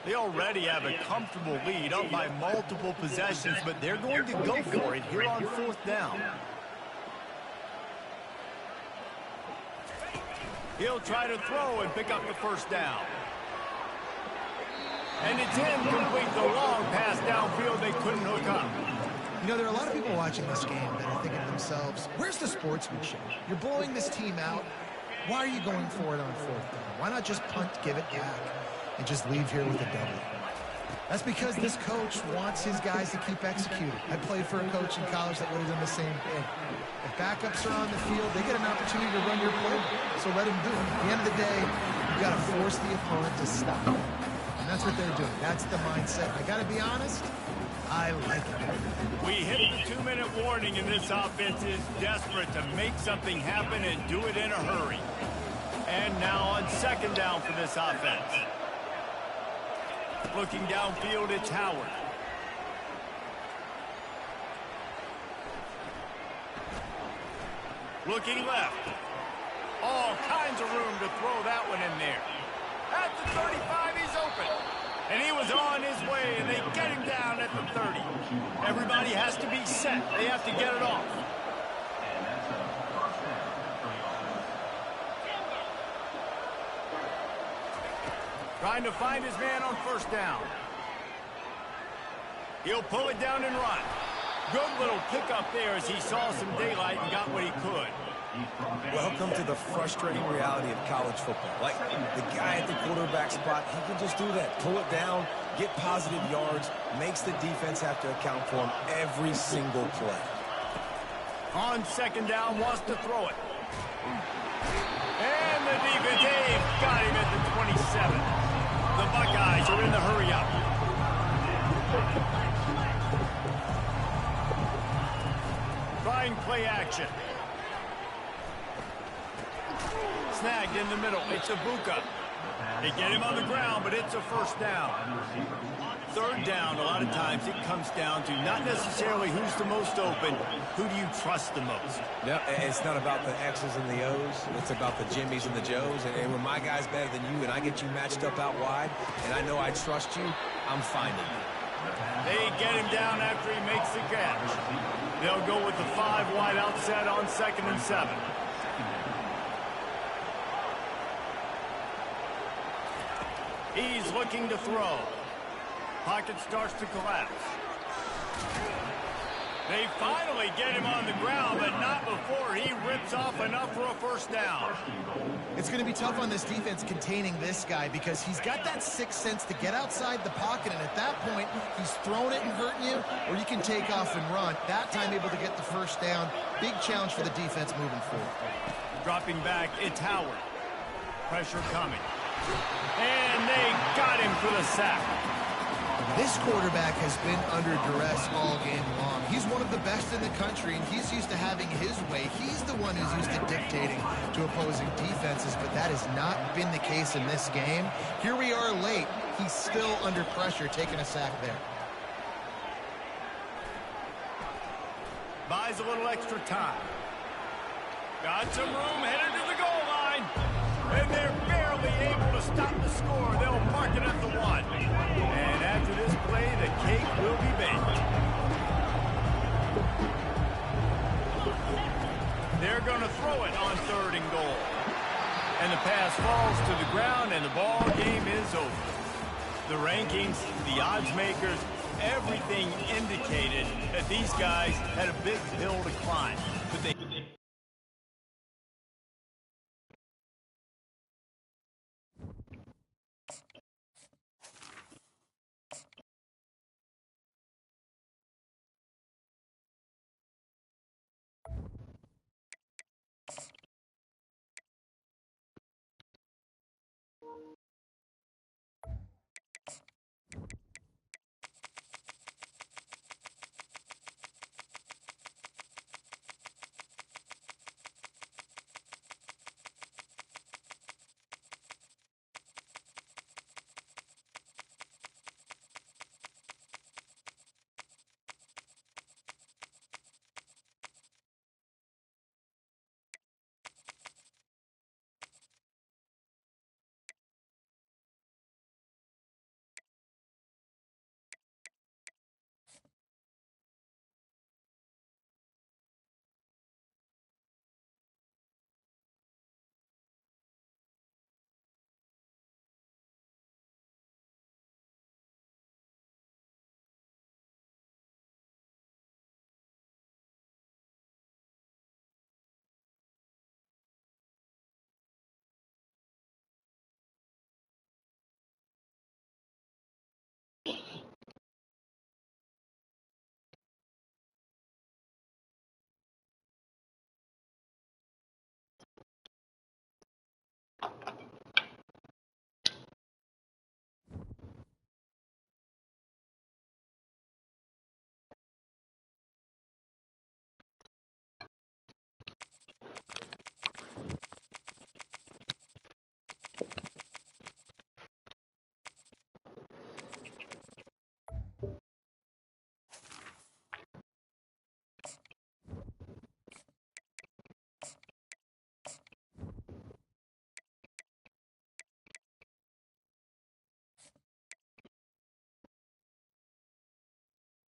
They already have a comfortable lead, up by multiple possessions, but they're going to go for it here on 4th down. He'll try to throw and pick up the 1st down. And it's incomplete, the long pass downfield. They couldn't hook up. You know, there are a lot of people watching this game that are thinking to themselves, where's the sportsmanship? You're blowing this team out. Why are you going for it on 4th down? Why not just punt, give it back, and just leave here with a W? That's because this coach wants his guys to keep executing. I played for a coach in college that would have done the same thing. If backups are on the field, they get an opportunity to run your play, so let them do it. At the end of the day, you've got to force the opponent to stop. And that's what they're doing. That's the mindset. I got to be honest, I like it. We hit the 2-minute warning, and this offense is desperate to make something happen and do it in a hurry. And now on 2nd down for this offense. Looking downfield, it's Howard. Looking left. All kinds of room to throw that one in there. At the 35, he's open. And he was on his way, and they get him down at the 30. Everybody has to be set. They have to get it off. Trying to find his man on 1st down. He'll pull it down and run. Good little pickup there as he saw some daylight and got what he could. Welcome to the frustrating reality of college football. Like, the guy at the quarterback spot, he can just do that. Pull it down, get positive yards, makes the defense have to account for him every single play. On 2nd down, wants to throw it. And the defense, they've got him at the 27. The Buckeyes are in the hurry up. Trying play action. Snagged in the middle. It's Ibuka. They get him on the ground, but it's a 1st down. 3rd down, a lot of times it comes down to not necessarily who's the most open, who do you trust the most? No, it's not about the X's and the O's. It's about the Jimmys and the Joes. And when my guy's better than you and I get you matched up out wide, and I know I trust you, I'm finding you. They get him down after he makes the catch. They'll go with the 5 wide out set on 2nd and 7. He's looking to throw. Pocket starts to collapse. They finally get him on the ground, but not before he rips off enough for a 1st down. It's going to be tough on this defense containing this guy because he's got that 6th sense to get outside the pocket, and at that point, he's throwing it and hurting you, or you can take off and run. That time able to get the 1st down. Big challenge for the defense moving forward. Dropping back, it's Howard. Pressure coming. And they got him for the sack. This quarterback has been under duress all game long. He's one of the best in the country, and he's used to having his way. He's the one who's used to dictating to opposing defenses, but that has not been the case in this game. Here we are late. He's still under pressure, taking a sack there. Buys a little extra time. Got some room, headed to the goal line. And they're barely able to stop the score. They'll mark it at the 1. And after this play, the cake will be baked. They're going to throw it on 3rd and goal. And the pass falls to the ground, and the ball game is over. The rankings, the odds makers, everything indicated that these guys had a big hill to climb. But they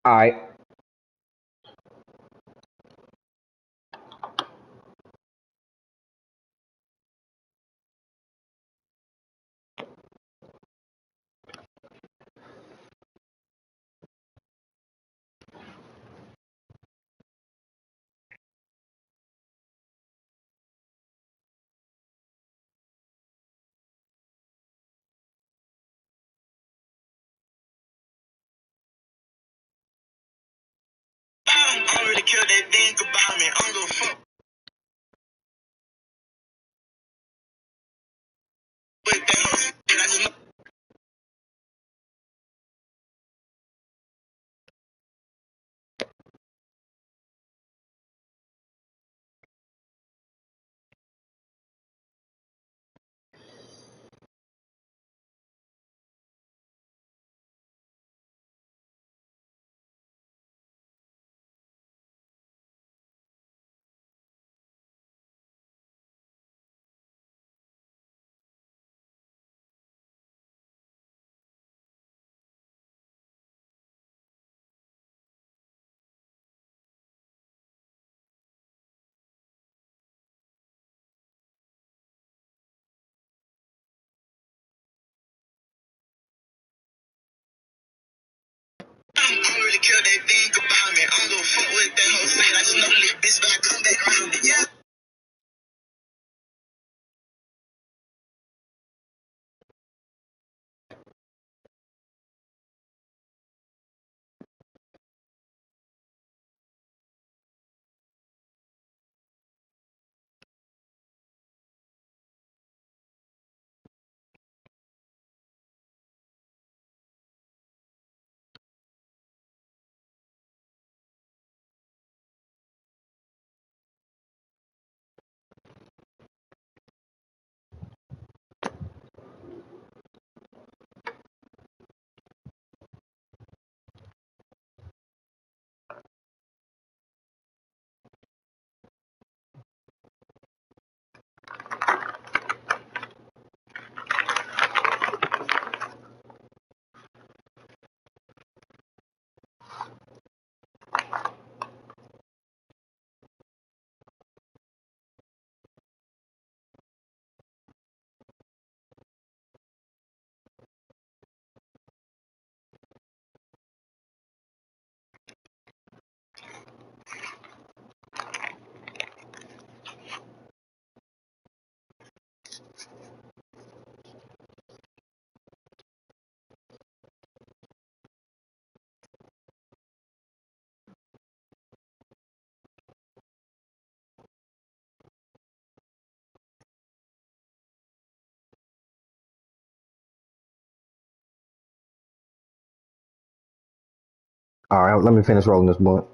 All right. Already killed that think about me. I'm gonna fuck with that hoe. And I just know already killed that think about me. I'm gonna fuck with that hoe. I just know this bitch gonna come back around. Yeah. All right, let me finish rolling this blunt.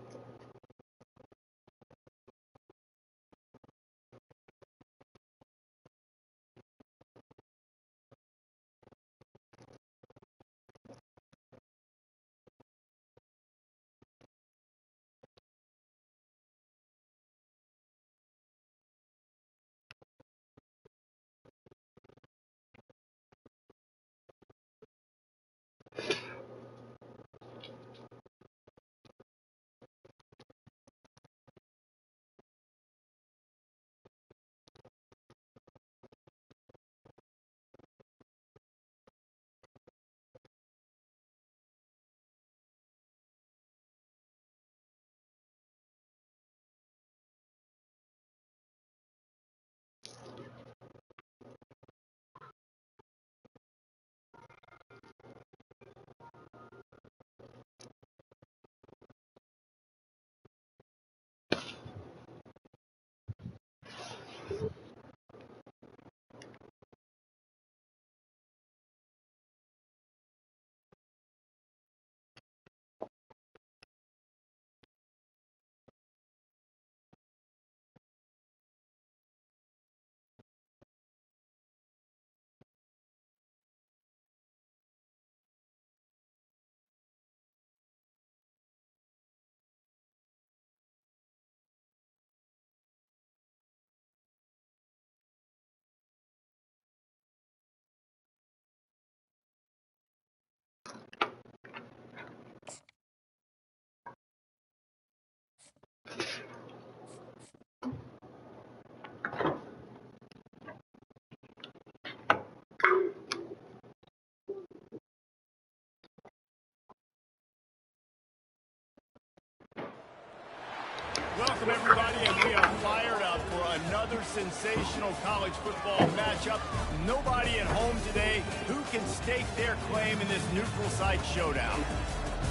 Welcome, everybody, and we are fired up for another sensational college football matchup. Nobody at home today who can stake their claim in this neutral site showdown.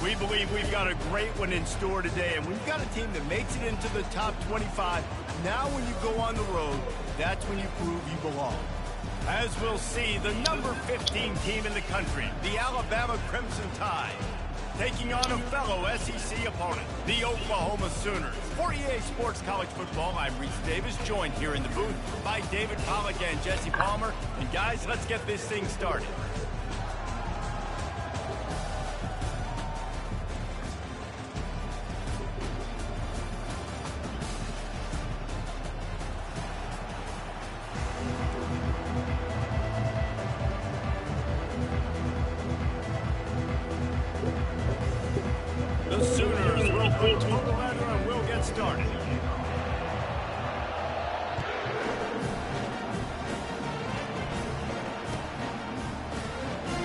We believe we've got a great one in store today, and we've got a team that makes it into the top 25. Now when you go on the road, that's when you prove you belong. As we'll see, the number 15 team in the country, the Alabama Crimson Tide, taking on a fellow SEC opponent, the Oklahoma Sooners. For EA Sports College Football, I'm Reese Davis, joined here in the booth by David Pollack and Jesse Palmer. And guys, let's get this thing started. The Sooners will put to the letter and we'll get started.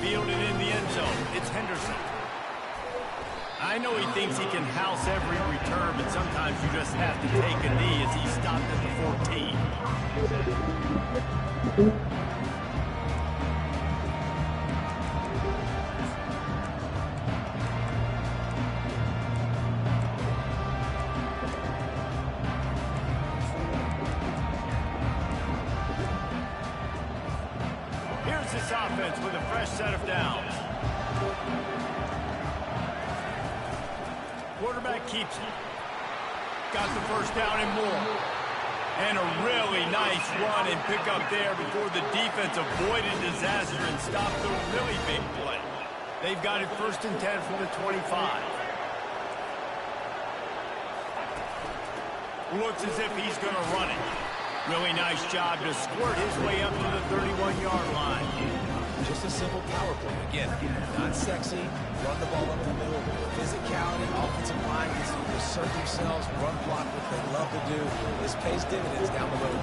Fielded in the end zone, it's Henderson. I know he thinks he can house every return, but sometimes you just have to take a knee as he stopped at the 14. This offense with a fresh set of downs. Quarterback keeps it. Got the first down and more. And a really nice run and pick up there before the defense avoided disaster and stopped the really big play. They've got it 1st and 10 from the 25. Looks as if he's going to run it. Really nice job to squirt his way up to the 31-yard line. Just a simple power play. Again, not sexy, run the ball up the middle. Physicality, offensive line gets to assert themselves, run block, what they love to do. This pays dividends down the road.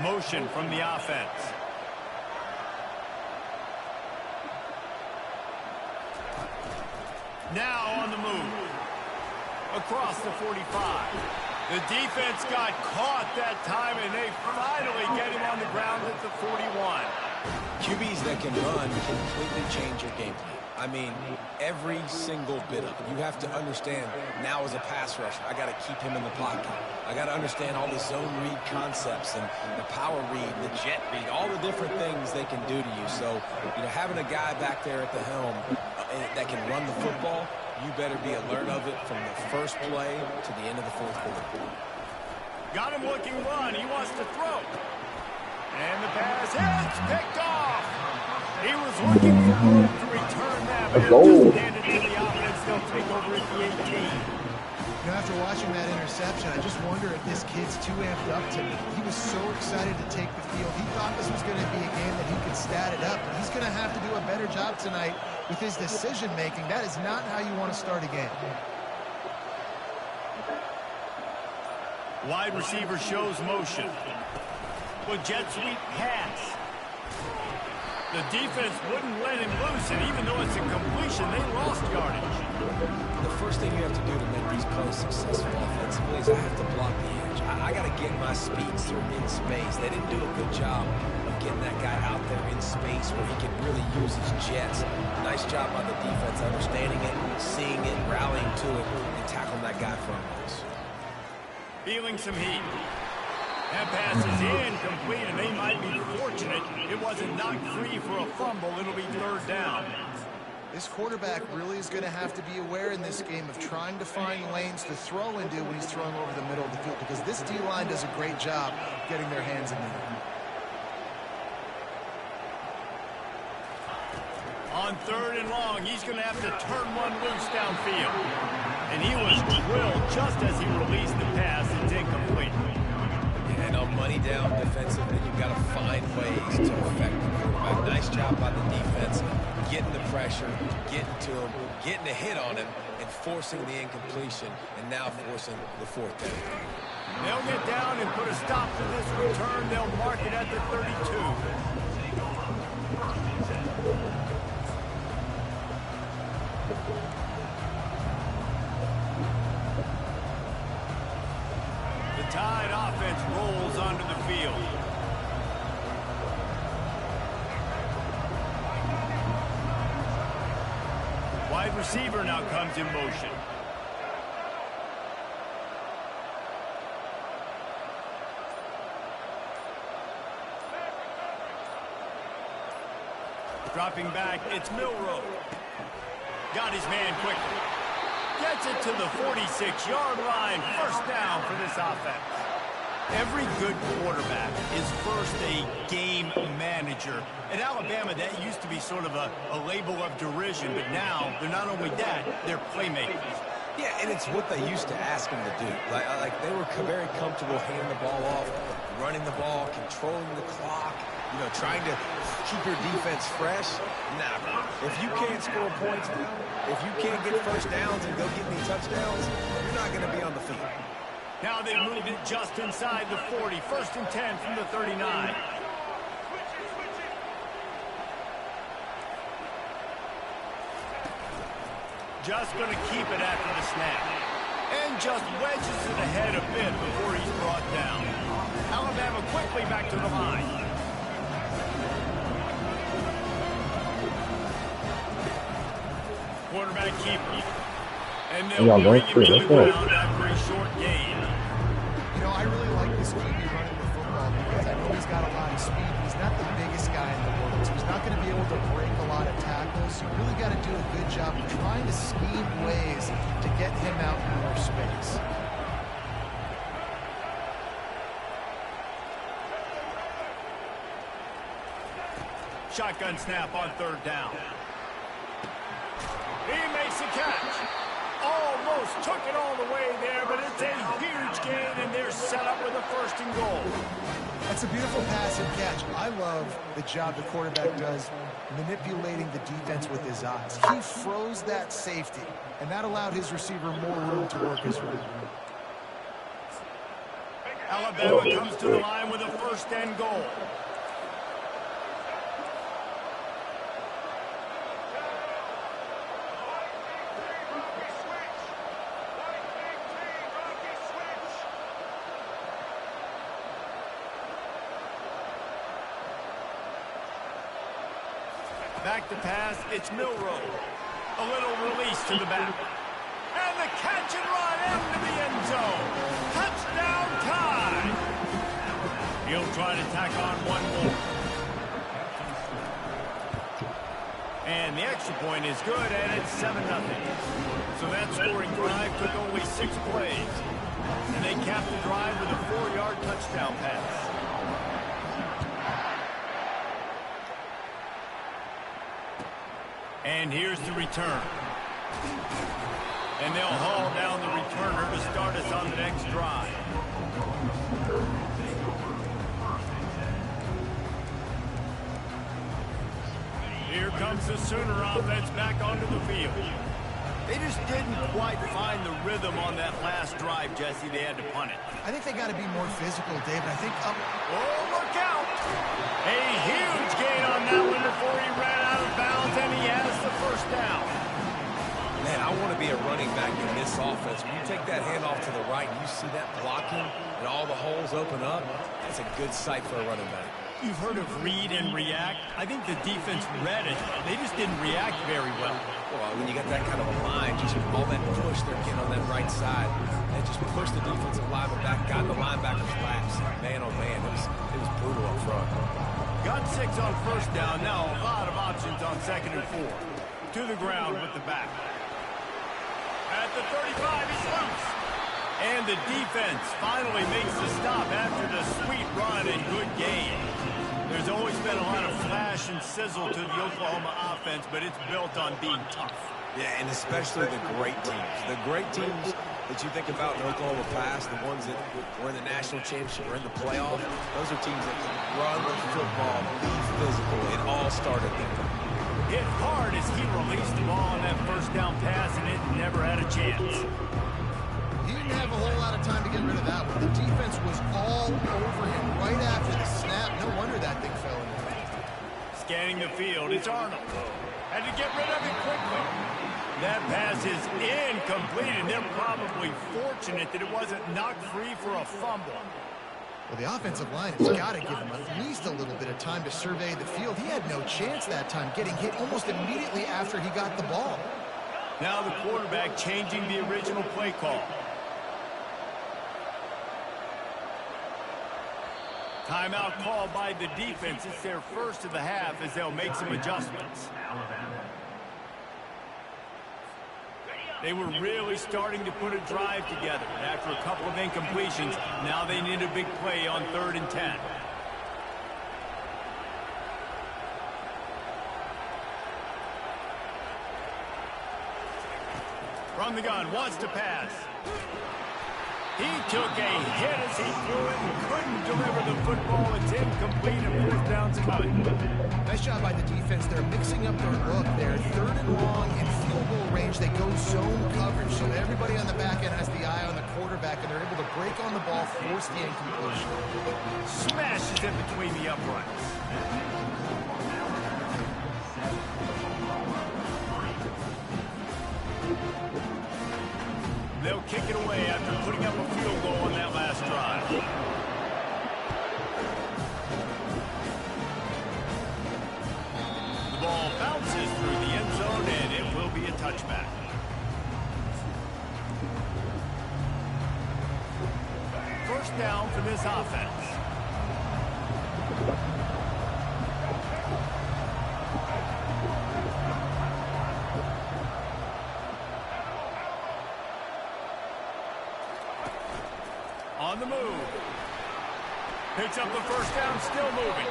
Motion from the offense. Now on the move. Across the 45. The defense got caught that time, and they finally get him on the ground at the 41. QBs that can run completely change your game plan. I mean, every single bit of it. You have to understand, now as a pass rusher, I got to keep him in the pocket. I got to understand all the zone read concepts and the power read, the jet read, all the different things they can do to you. So, you know, having a guy back there at the helm that can run the football, you better be alert of it from the first play to the end of the fourth quarter. Got him looking one. He wants to throw. And the pass hits, picked off. He was looking for room to return that, but just handed to the offense. They'll take over at the 18. You know, after watching that interception, I just wonder if this kid's too amped up tonight. He was so excited to take the field. He thought this was going to be a game that he could stat it up, but he's going to have to do a better job tonight with his decision-making. That is not how you want to start a game. Wide receiver shows motion. With jet sweep pass. The defense wouldn't let him loose, and even though it's a completion, they lost yardage. The first thing you have to do to make these plays successful offensively is I have to block the edge. I got to get my speeds through in space. They didn't do a good job of getting that guy out there in space where he can really use his jets. Nice job by the defense understanding it, seeing it, rallying to it, and tackling that guy for a loss. Feeling some heat. That pass is incomplete, and they might be fortunate it wasn't knocked free for a fumble. It'll be third down. This quarterback really is going to have to be aware in this game of trying to find lanes to throw into when he's throwing over the middle of the field, because this D-line does a great job getting their hands in there. On third and long, he's going to have to turn one loose downfield. And he was drilled just as he released the pass. It's incomplete. And on money down defensively, you've got to find ways to affect the quarterback. Nice job by the defense, getting the pressure, getting to him, getting a hit on him, and forcing the incompletion, and now forcing the fourth down. They'll get down and put a stop to this return. They'll mark it at the 32. The Tide offense rolls onto the field. Wide receiver now comes in motion. Dropping back, it's Milroe. Got his man quickly. Gets it to the 46-yard line. First down for this offense. Every good quarterback is first a game manager. At Alabama, that used to be sort of a label of derision, but now they're not only that, they're playmakers. Yeah, and it's what they used to ask them to do. Like they were very comfortable handing the ball off, running the ball, controlling the clock, you know, trying to keep your defense fresh. Nah, bro. If you can't score points now, if you can't get first downs and go get any touchdowns, you're not going to be on the field. Now they've moved it just inside the 40. First and 10 from the 39. Just going to keep it after the snap. And just wedges it ahead a bit before he's brought down. Alabama quickly back to the line. Quarterback keeper. And they'll bring him to the ground after a short gain. You know, I really like this QB running the football because I know he's got a lot of speed. He's not the biggest guy in the world, so he's not going to be able to break a lot of tackles. So you really got to do a good job of trying to scheme ways to get him out in more space. Shotgun snap on third down. He makes the catch. Almost took it all the way there, but it's a huge gain, and they're set up with a first and goal. That's a beautiful pass and catch. I love the job the quarterback does manipulating the defense with his eyes. He froze that safety, and that allowed his receiver more room to work his route. Alabama comes to the line with a first and goal. Back to pass, it's Milroe. A little release to the back. And the catch and run into the end zone. Touchdown time. He'll try to tack on one more. And the extra point is good, and it's 7-0. So that scoring drive took only 6 plays. And they capped the drive with a 4-yard touchdown pass. And here's the return. And they'll haul down the returner to start us on the next drive. Here comes the Sooner offense back onto the field. They just didn't quite find the rhythm on that last drive, Jesse. They had to punt it. I think they got to be more physical, David. I think up. Oh, look out! A huge gain on that one before he ran out of bounds, and he has the first down. Man, I want to be a running back in this offense. When you take that handoff to the right and you see that blocking and all the holes open up, that's a good sight for a running back. You've heard of read and react. I think the defense read it. They just didn't react very well. Well, when you got that kind of a line, just all that push they're getting on that right side, they just pushed the defensive lineman back, got in the linebacker's laps. Man, oh man, it was brutal up front. Got 6 on first down. Now a lot of options on 2nd and 4. To the ground with the back. At the 35, he's loose. And the defense finally makes the stop after the sweet run and good gain. There's always been a lot of flash and sizzle to the Oklahoma offense, but it's built on being tough. Yeah, and especially the great teams. The great teams that you think about in Oklahoma past, the ones that were in the national championship or in the playoff, those are teams that can run the football, be physical. It all started there. Hit hard as he released the ball on that first down pass, and it never had a chance. He didn't have a whole lot of time to get rid of that one. The defense was all over him right after the snap. No wonder that thing fell in there. Scanning the field, it's Arnold. Had to get rid of it quickly. That pass is incomplete, and they're probably fortunate that it wasn't knocked free for a fumble. Well, the offensive line has got to give him at least a little bit of time to survey the field. He had no chance that time, getting hit almost immediately after he got the ball. Now the quarterback changing the original play call. Timeout called by the defense. It's their first of the half as they'll make some adjustments. They were really starting to put a drive together. After a couple of incompletions, now they need a big play on 3rd and 10. From the gun, wants to pass. He took a hit as he threw it and couldn't deliver the football. It's incomplete and 4th down and good. Nice job by the defense. They're mixing up their look. They're 3rd and long in field goal range. They go zone coverage, so everybody on the back end has the eye on the quarterback, and they're able to break on the ball, force the incompletion. Smashes it between the uprights. They'll kick it away after putting up a field goal on that last drive. The ball bounces through the end zone, and it will be a touchback. First down for this offense. On the move. Picks up the first down, still moving.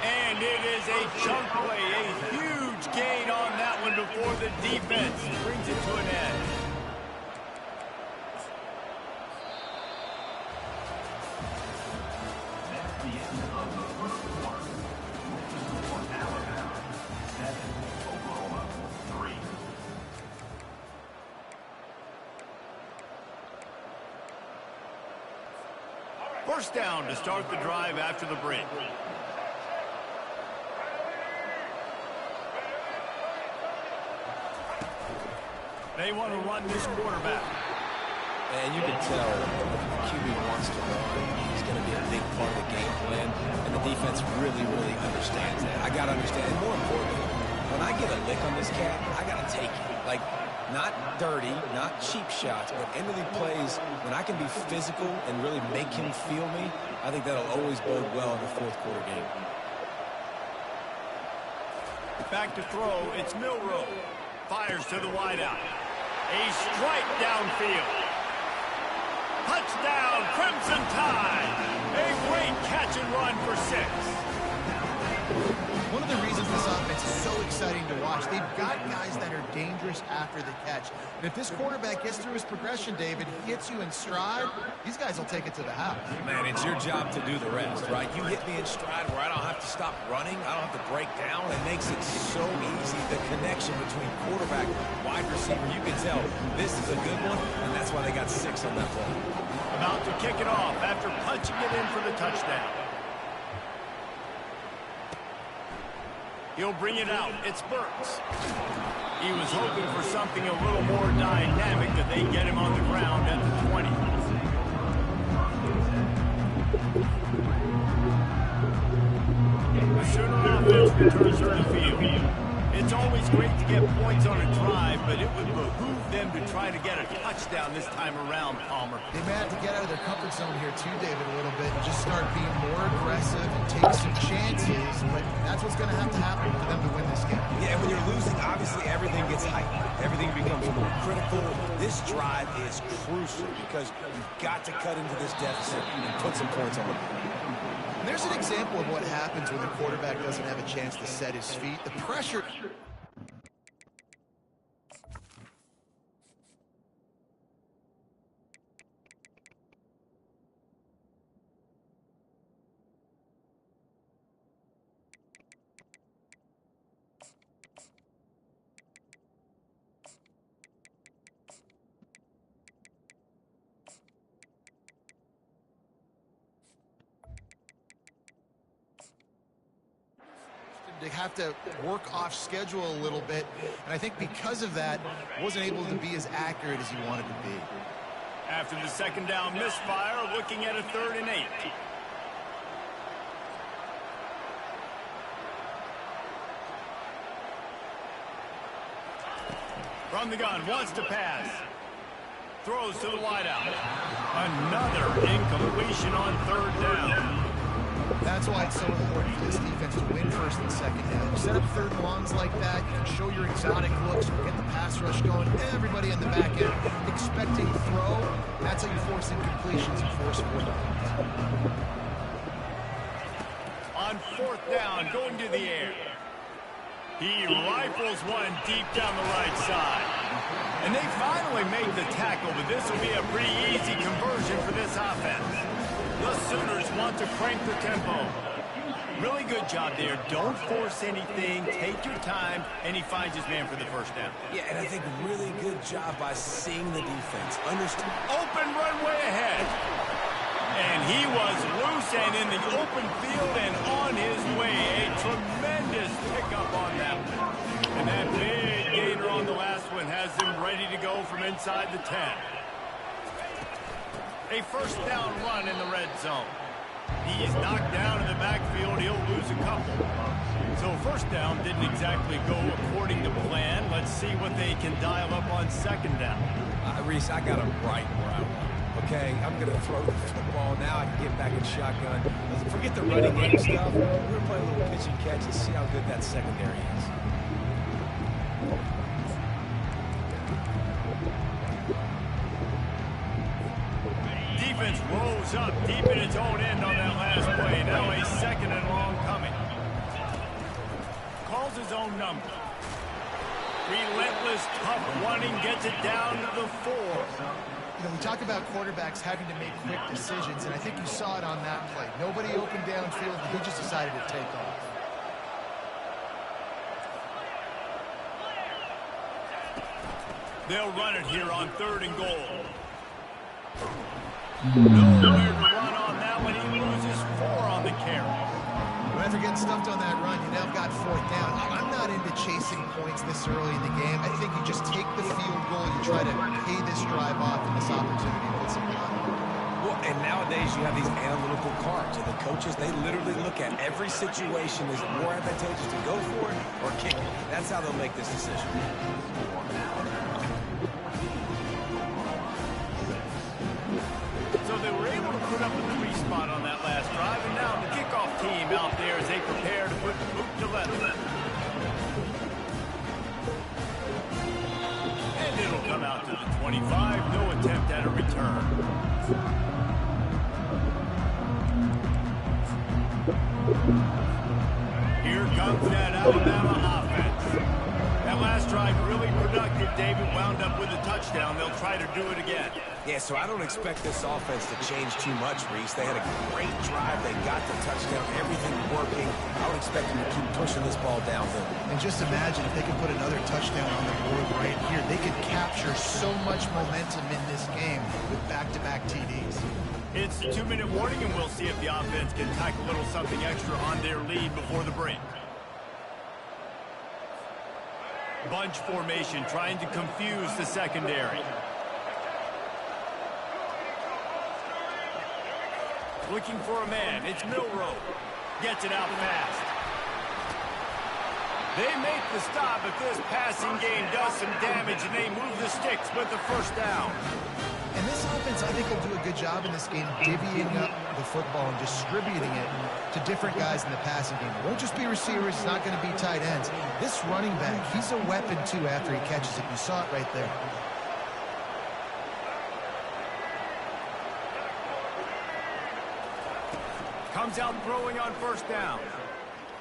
And it is a chunk play, a huge gain on that one before the defense brings it to an end. That's the end of the first quarter. Alabama 7, Oklahoma 3. First down to start the drive after the break. They want to run this quarterback. And you can tell if the QB wants to run, he's going to be a big part of the game plan. And the defense really, really understands that. I got to understand. And more importantly, when I get a lick on this cat, I got to take it. Like, not dirty, not cheap shots, but end-of-the plays, when I can be physical and really make him feel me, I think that'll always bode well in the fourth quarter game. Back to throw, it's Milroe. Fires to the wideout. A strike downfield. Touchdown, Crimson Tide. A great catch and run for 6. One of the reasons this offense is so exciting to watch, they've got guys that are dangerous after the catch. And if this quarterback gets through his progression, David, hits you in stride, these guys will take it to the house. Man, it's your job to do the rest, right? You hit me in stride where I don't have to stop running. I don't have to break down. It makes it so easy. The connection between quarterback and wide receiver, you can tell this is a good one, and that's why they got 6 on that play. About to kick it off after punching it in for the touchdown. He'll bring it out. It's Burks. He was hoping for something a little more dynamic, that they get him on the ground at the 20. The Sooner offense returns to the field. It's always great to get points on a drive, but it would behoove them to try to get a touchdown this time around, Palmer. They may have to get out of their comfort zone here too, David, a little bit, and just start being more aggressive and take some chances, but that's what's going to have to happen for them to win this game. Yeah, when you're losing, obviously everything gets heightened. Everything becomes more critical. This drive is crucial because you've got to cut into this deficit and put some points on the board. And there's an example of what happens when the quarterback doesn't have a chance to set his feet. The pressure... They have to work off schedule a little bit, and I think because of that, wasn't able to be as accurate as he wanted to be. After the second down misfire, looking at a 3rd and 8. From the gun, wants to pass. Throws to the wideout. Another incompletion on 3rd down. That's why it's so important for this defense to win 1st and 2nd down. You set up 3rd and longs like that, you can show your exotic looks, you get the pass rush going, everybody on the back end expecting throw. That's how you force incompletions and force 4th downs. On 4th down, going to the air. He rifles one deep down the right side. And they finally make the tackle, but this will be a pretty easy conversion for this offense. The Sooners want to crank the tempo. Really good job there. Don't force anything. Take your time. And he finds his man for the 1st down. Yeah, and I think really good job by seeing the defense. Understand. Open runway ahead. And he was loose and in the open field and on his way. A tremendous pickup on that one. And that big gainer on the last one has him ready to go from inside the 10. A 1st down run in the red zone. He's knocked down in the backfield. He'll lose a couple. So 1st down didn't exactly go according to plan. Let's see what they can dial up on 2nd down. Reese, I got him right where I want. Okay, I'm going to throw the football. Now I can get back in shotgun. Forget the running game stuff. We're going to play a little pitch and catch and see how good that secondary is. Defense rolls up deep in its own end on that last play. Now a 2nd and long coming. Calls his own number. Relentless, tough running, gets it down to the 4. You know, we talk about quarterbacks having to make quick decisions, and I think you saw it on that play. Nobody opened downfield, and he just decided to take off. They'll run it here on 3rd and goal. Nowhere to run on that one. He loses 4 on the carry. When after getting stuffed on that run, you now got 4th down. I'm not into chasing points this early in the game. I think you just take the field goal. You try to pay this drive off and this opportunity puts it behind. Well, and now Nowadays, you have these analytical cards, and the coaches, they literally look at every situation. Is it more advantageous to go for it or kick it? That's how they'll make this decision. So they were able to put up a 3 spot on that last drive, and now the kickoff team out there as they prepare to put boot to leather. And it'll come out to the 25. No attempt at a return. Here comes that Alabama offense. That last drive really productive. David wound up with a touchdown. They'll try to do it again. Yeah, so I don't expect this offense to change too much, Reese. They had a great drive. They got the touchdown. Everything working. I would expect them to keep pushing this ball downhill. And just imagine if they could put another touchdown on the board right here. They could capture so much momentum in this game with back-to-back TDs. It's the 2-minute warning, and we'll see if the offense can tack a little something extra on their lead before the break. Bunch formation, trying to confuse the secondary. Looking for a man. It's Milroe. Gets it out fast. They make the stop, but this passing game does some damage, and they move the sticks with the first down. And this offense, I think, will do a good job in this game divvying up the football and distributing it to different guys in the passing game. It won't just be receivers. It's not going to be tight ends. This running back, he's a weapon, too, after he catches it. You saw it right there. Comes out throwing on first down.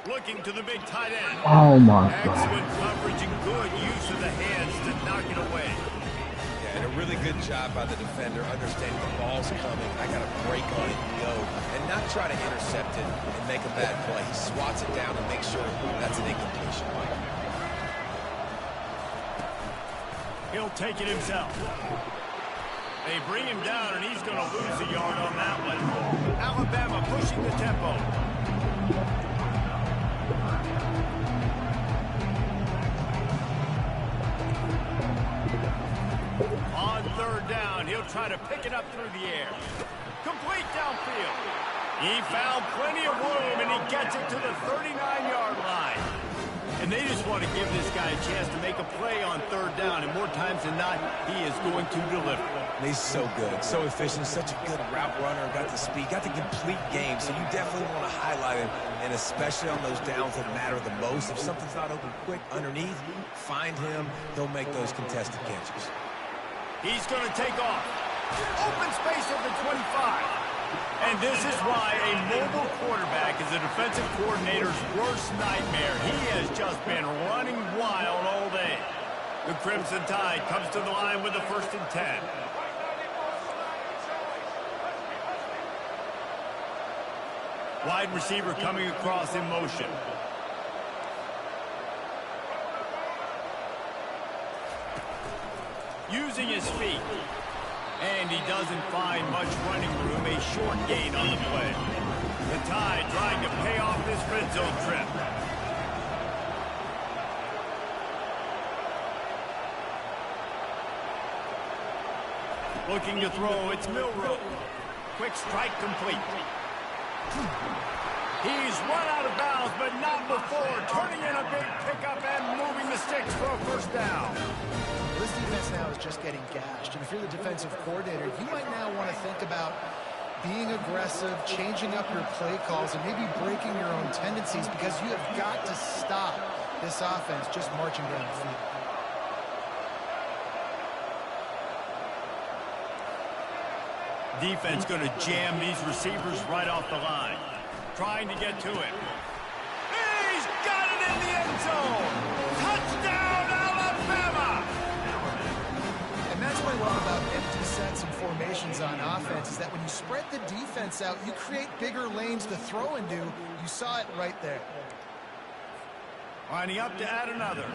Looking to the big tight end. Oh, my God. Excellent coverage and good use of the hands to knock it away. And a really good job by the defender, understanding the ball's coming. I got to break on it and go, and not try to intercept it and make a bad play. He swats it down and makes sure that's an incompletion. He'll take it himself. They bring him down, and he's going to lose a yard on that one. Alabama pushing the tempo. On third down, he'll try to pick it up through the air. Complete downfield. He found plenty of room, and he gets it to the 39-yard line. And they just want to give this guy a chance to make a play on third down, and more times than not, he is going to deliver. And he's so good, so efficient, such a good route runner, got the speed, got the complete game, so you definitely want to highlight him, and especially on those downs that matter the most. If something's not open quick underneath, find him, he'll make those contested catches. He's going to take off. Open space at the 25. And this is why a mobile quarterback is a defensive coordinator's worst nightmare. He has just been running wild all day. The Crimson Tide comes to the line with the 1st and 10. Wide receiver coming across in motion. Using his feet. And he doesn't find much running room, a short gain on the play. The Tide trying to pay off this red zone trip. Looking to throw, it's Milroe. Quick strike complete. He's run out of bounds, but not before turning in a big pickup and moving the sticks for a first down. This defense now is just getting gashed. And if you're the defensive coordinator, you might now want to think about being aggressive, changing up your play calls, and maybe breaking your own tendencies, because you have got to stop this offense just marching down the field. Defense going to jam these receivers right off the line. Trying to get to it. He's got it in the end zone. Touchdown, Alabama! And that's what I love about empty sets and formations on offense, is that when you spread the defense out, you create bigger lanes to throw into. You saw it right there. Lining up to add another.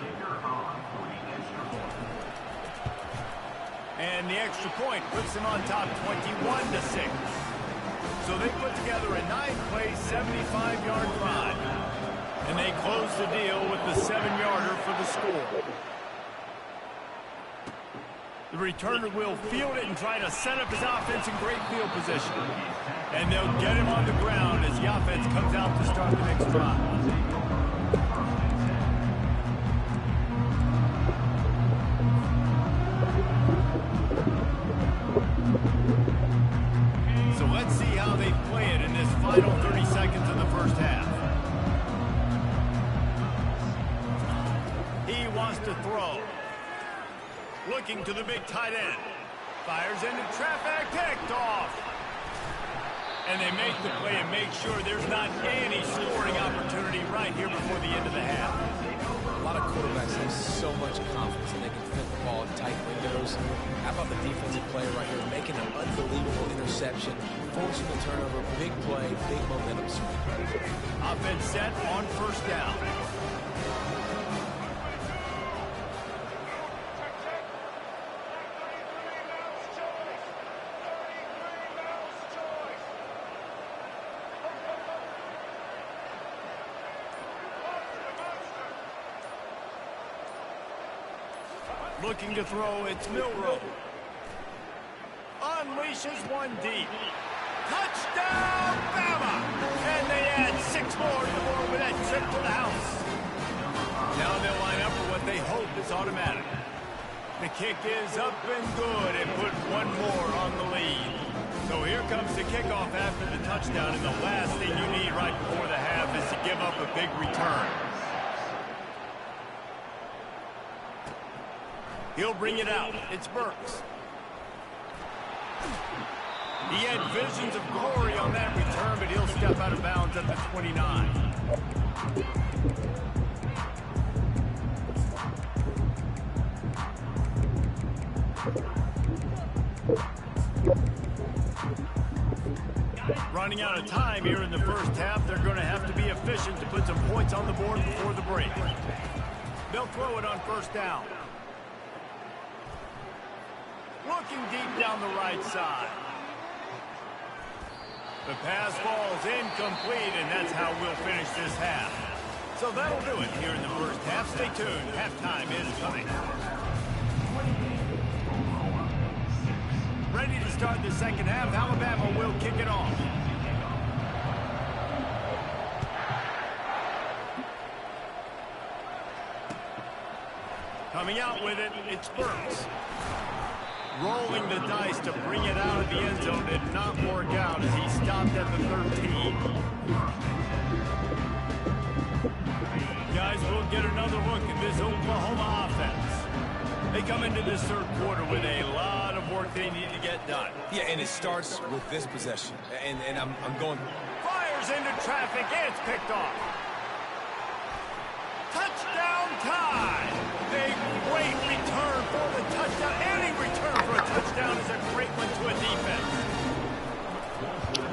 And the extra point puts them on top 21-6. So they put together a 9-play, 75-yard drive. And they close the deal with the 7-yarder for the score. The returner will field it and try to set up his offense in great field position. And they'll get him on the ground as the offense comes out to start the next drive. So let's see how they play it in this final 30 seconds of the first half. He wants to throw. Looking to the big tight end. Fires into traffic, picked off. And they make the play and make sure there's not any scoring opportunity right here before the end of the half. A lot of quarterbacks have so much confidence and they can fit the ball in tight windows. How about the defensive player right here making an unbelievable interception, forcing the turnover, big play, big momentum swing. Offense set on first down. Looking to throw, it's Milroe. Unleashes one deep. Touchdown, Bama! And they add 6 more to the board with that trip to the house. Now they'll line up for what they hope is automatic. The kick is up and good and put one more on the lead. So here comes the kickoff after the touchdown, and the last thing you need right before the half is to give up a big return. He'll bring it out. It's Burks. He had visions of glory on that return, but he'll step out of bounds at the 29. Running out of time here in the first half, they're going to have to be efficient to put some points on the board before the break. They'll throw it on first down. Looking deep down the right side. The pass falls incomplete, and that's how we'll finish this half. So that'll do it here in the first half. Stay tuned. Halftime is coming. Ready to start the second half. Alabama will kick it off. Coming out with it, it's Burks. Rolling the dice to bring it out of the end zone did not work out as he stopped at the 13. Guys, we'll get another look at this Oklahoma offense. They come into this third quarter with a lot of work they need to get done. Yeah, and it starts with this possession. And I'm going... Fires into traffic, and it's picked off. Touchdown tie! A great return for the touchdown. Any return for a touchdown is a great one to a defense.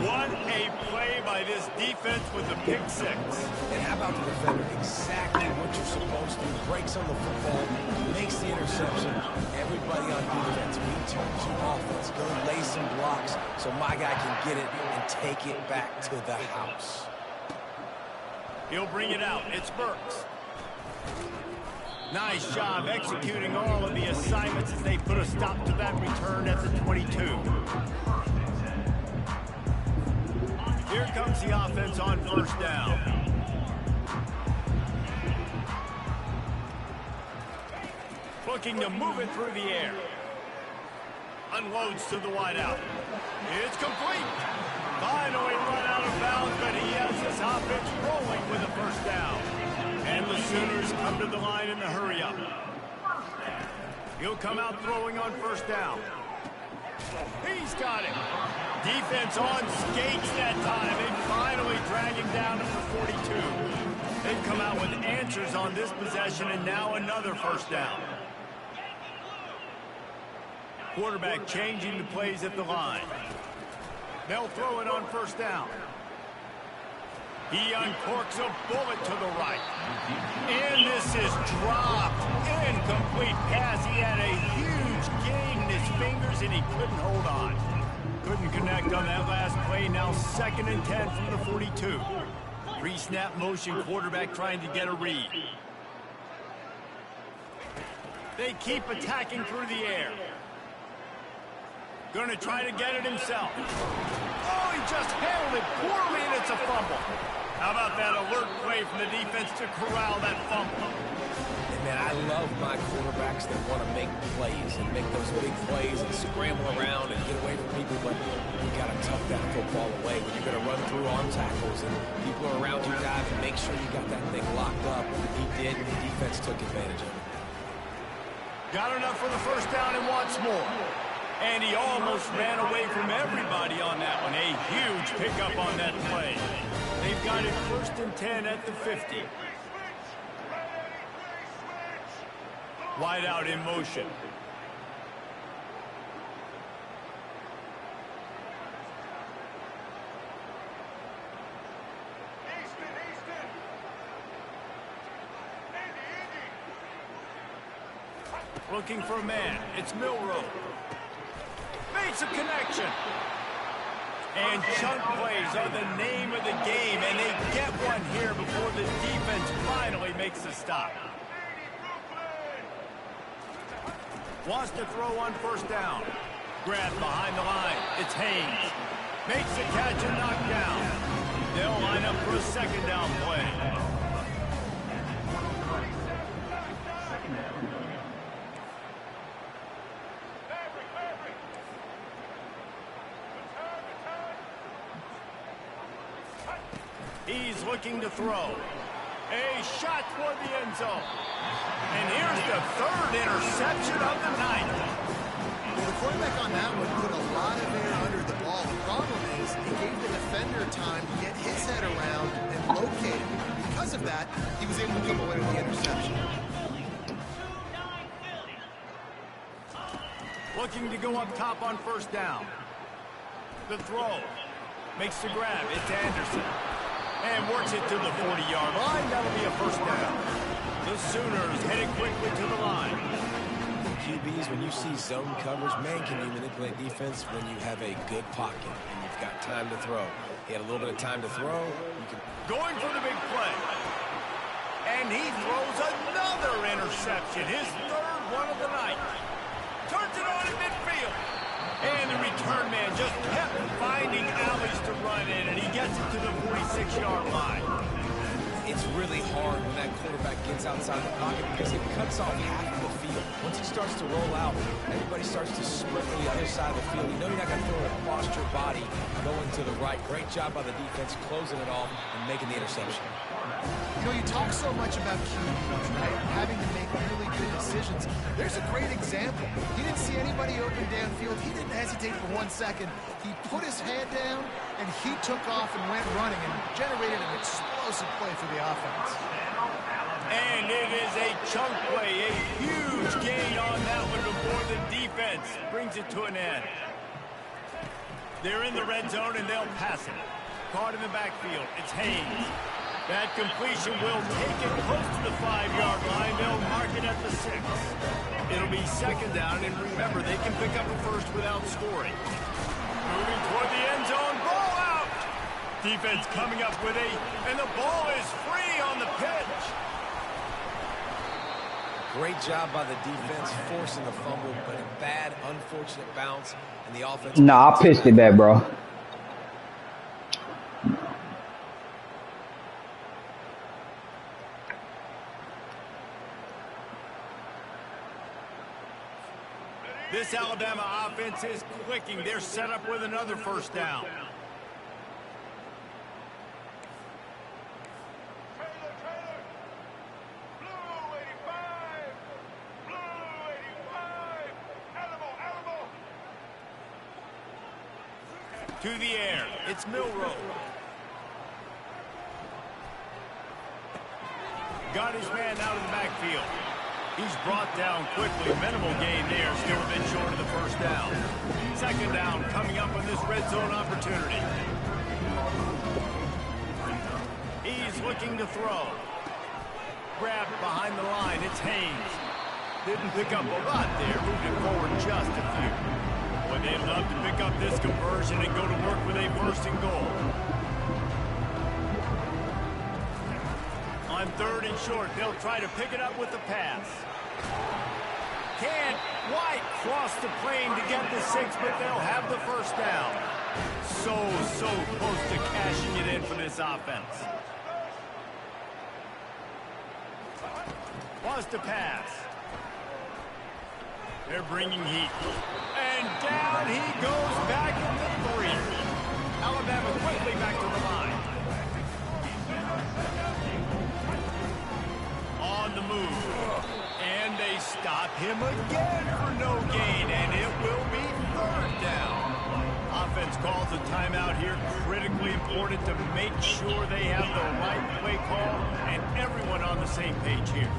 What a play by this defense with the pick six. And how about the defender? Exactly what you're supposed to do. Breaks on the football, makes the interception. Everybody on defense, return to offense. Go lay some blocks so my guy can get it and take it back to the house. He'll bring it out. It's Burks. Nice job executing all of the assignments as they put a stop to that return at the 22. Here comes the offense on first down. Looking to move it through the air. Unloads to the wideout. It's complete. Finally run out of bounds, but he has his offense rolling with a first down. And the Sooners come to the line in the hurry-up. He'll come out throwing on first down. He's got it. Defense on skates that time. They finally drag him down to the 42. They've come out with answers on this possession, and now another first down. Quarterback changing the plays at the line. They'll throw it on first down. He uncorks a bullet to the right. And this is dropped. Incomplete pass. He had a huge gain in his fingers, and he couldn't hold on. Couldn't connect on that last play. Now 2nd and 10 from the 42. Pre-snap motion, quarterback trying to get a read. They keep attacking through the air. Gonna try to get it himself. Oh, he just handled it poorly, and it's a fumble. How about that alert play from the defense to corral that fumble? And man, I love my quarterbacks that want to make plays and make those big plays and scramble around and get away from people, but you got to tuck that football away when you're going to run through arm tackles and people are around you dive and make sure you got that thing locked up. He did, and the defense took advantage of it. Got enough for the first down and wants more. And he almost ran away from everybody on that one. A huge pickup on that play. They've got it 1st and 10 at the 50. Wide out in motion. Looking for a man. It's Milroe. Makes a connection. And chunk plays are the name of the game, and they get one here before the defense finally makes a stop. Wants to throw on 1st down. Grab behind the line. It's Haynes. Makes a catch and knock down. They'll line up for a 2nd down play. He's looking to throw. A shot toward the end zone. And here's the 3rd interception of the night. Well, the quarterback on that one put a lot of air under the ball. The problem is he gave the defender time to get his head around and locate it. Because of that, he was able to come away with the interception. Looking to go up top on 1st down. The throw. Makes the grab. It's Anderson. And works it to the 40-yard line. That'll be a 1st down. The Sooners headed quickly to the line. QBs, when you see zone coverage, man, can you manipulate defense when you have a good pocket and you've got time to throw. He had a little bit of time to throw. Going for the big play. And he throws another interception. His 3rd one of the night. Turns it on in midfield. And the return man just kept finding alleys to run in, and he gets it to the 46-yard line. It's really hard when that quarterback gets outside the pocket because it cuts off half of the field. Once he starts to roll out, everybody starts to sprint to the other side of the field. You know you're not going to throw it across your body going to the right. Great job by the defense closing it off and making the interception. You know, you talk so much about QBs, right? Having to make really good decisions. There's a great example. He didn't see anybody open downfield. He didn't hesitate for 1 second. He put his head down, and he took off and went running and generated an explosive play for the offense. And it is a chunk play, a huge gain on that one before the defense brings it to an end. They're in the red zone, and they'll pass it. Caught in the backfield. It's Haynes. That completion will take it close to the 5-yard line. They'll mark it at the 6. It'll be 2nd down, and remember, they can pick up a 1st without scoring. Moving toward the end zone, ball out! Defense coming up with and the ball is free on the pitch. Great job by the defense forcing the fumble, but a bad, unfortunate bounce, and the offense... Nah, I pitched it back, bro. This Alabama offense is clicking. They're set up with another 1st down. To the air. It's Milroe. Got his man out of the backfield. He's brought down quickly. Minimal gain there. Still a bit short of the 1st down. 2nd down coming up on this red zone opportunity. He's looking to throw. Grabbed behind the line. It's Haynes. Didn't pick up a lot there. Moved it forward just a few. Boy, they'd love to pick up this conversion and go to work with a 1st and goal. On 3rd and short, they'll try to pick it up with the pass. can't quite cross the plane to get the 6, but they'll have the first down. So close to cashing it in for this offense. Was to pass. They're bringing heat. And down he goes back at the 3. Alabama quickly back to the line. On the move. And they stop him again for no gain, and it will be 3rd down. Offense calls a timeout here. Critically important to make sure they have the right play call and everyone on the same page here.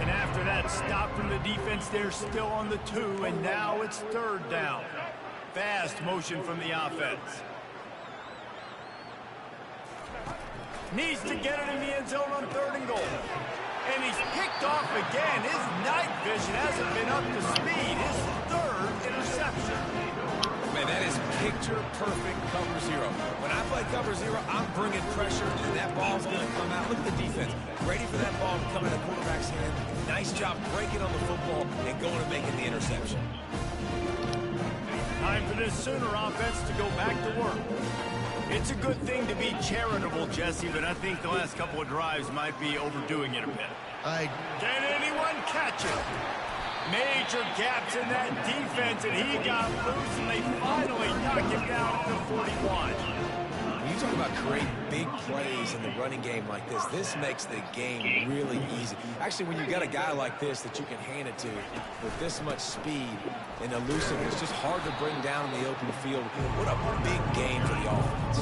And after that stop from the defense, they're still on the 2, and now it's 3rd down. Fast motion from the offense. Needs to get it in the end zone on 3rd and goal. And he's picked off again. His night vision hasn't been up to speed. His 3rd interception. Man, that is picture-perfect cover 0. When I play cover 0, I'm bringing pressure, and that ball's going to come out. Look at the defense. Ready for that ball to come in the quarterback's hand. Nice job breaking on the football and going and making the interception. Time for this Sooner offense to go back to work. It's a good thing to be charitable, Jesse, but I think the last couple of drives might be overdoing it a bit. Can anyone catch it? Major gaps in that defense, and he got loose, and they finally knocked him down at the 41. When you talk about creating big plays in the running game like this makes the game really easy. Actually, when you got a guy like this that you can hand it to with this much speed and elusiveness, it's just hard to bring down in the open field. What a big game for the offense.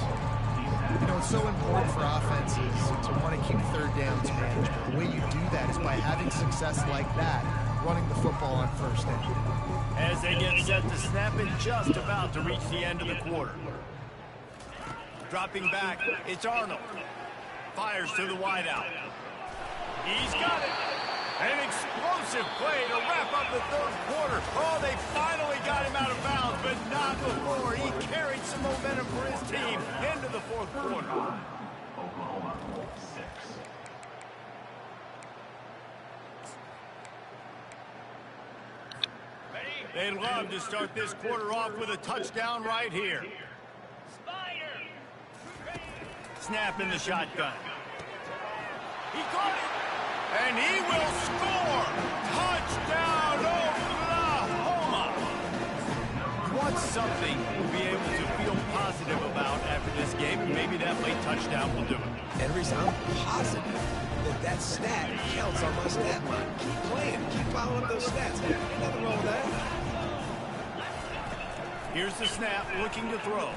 You know, it's so important for offenses to want to keep 3rd downs manageable. The way you do that is by having success like that, running the football on 1st down. As they get set to snap it, just about to reach the end of the quarter. Dropping back, it's Arnold. Fires to the wideout. He's got it. An explosive play to wrap up the 3rd quarter. Oh, they finally got him out of bounds, but not before he carried some momentum for his team into the 4th quarter. Oklahoma 6. They'd love to start this quarter off with a touchdown right here. Snap in the shotgun. He caught it, and he will score. Touchdown, Oklahoma. What's something to be able to feel positive about after this game, and maybe that late touchdown will do it. And reason I'm positive that stat counts on my stat line. Keep playing, keep following up those stats. Ain't nothing wrong with that. Here's the snap, looking to throw.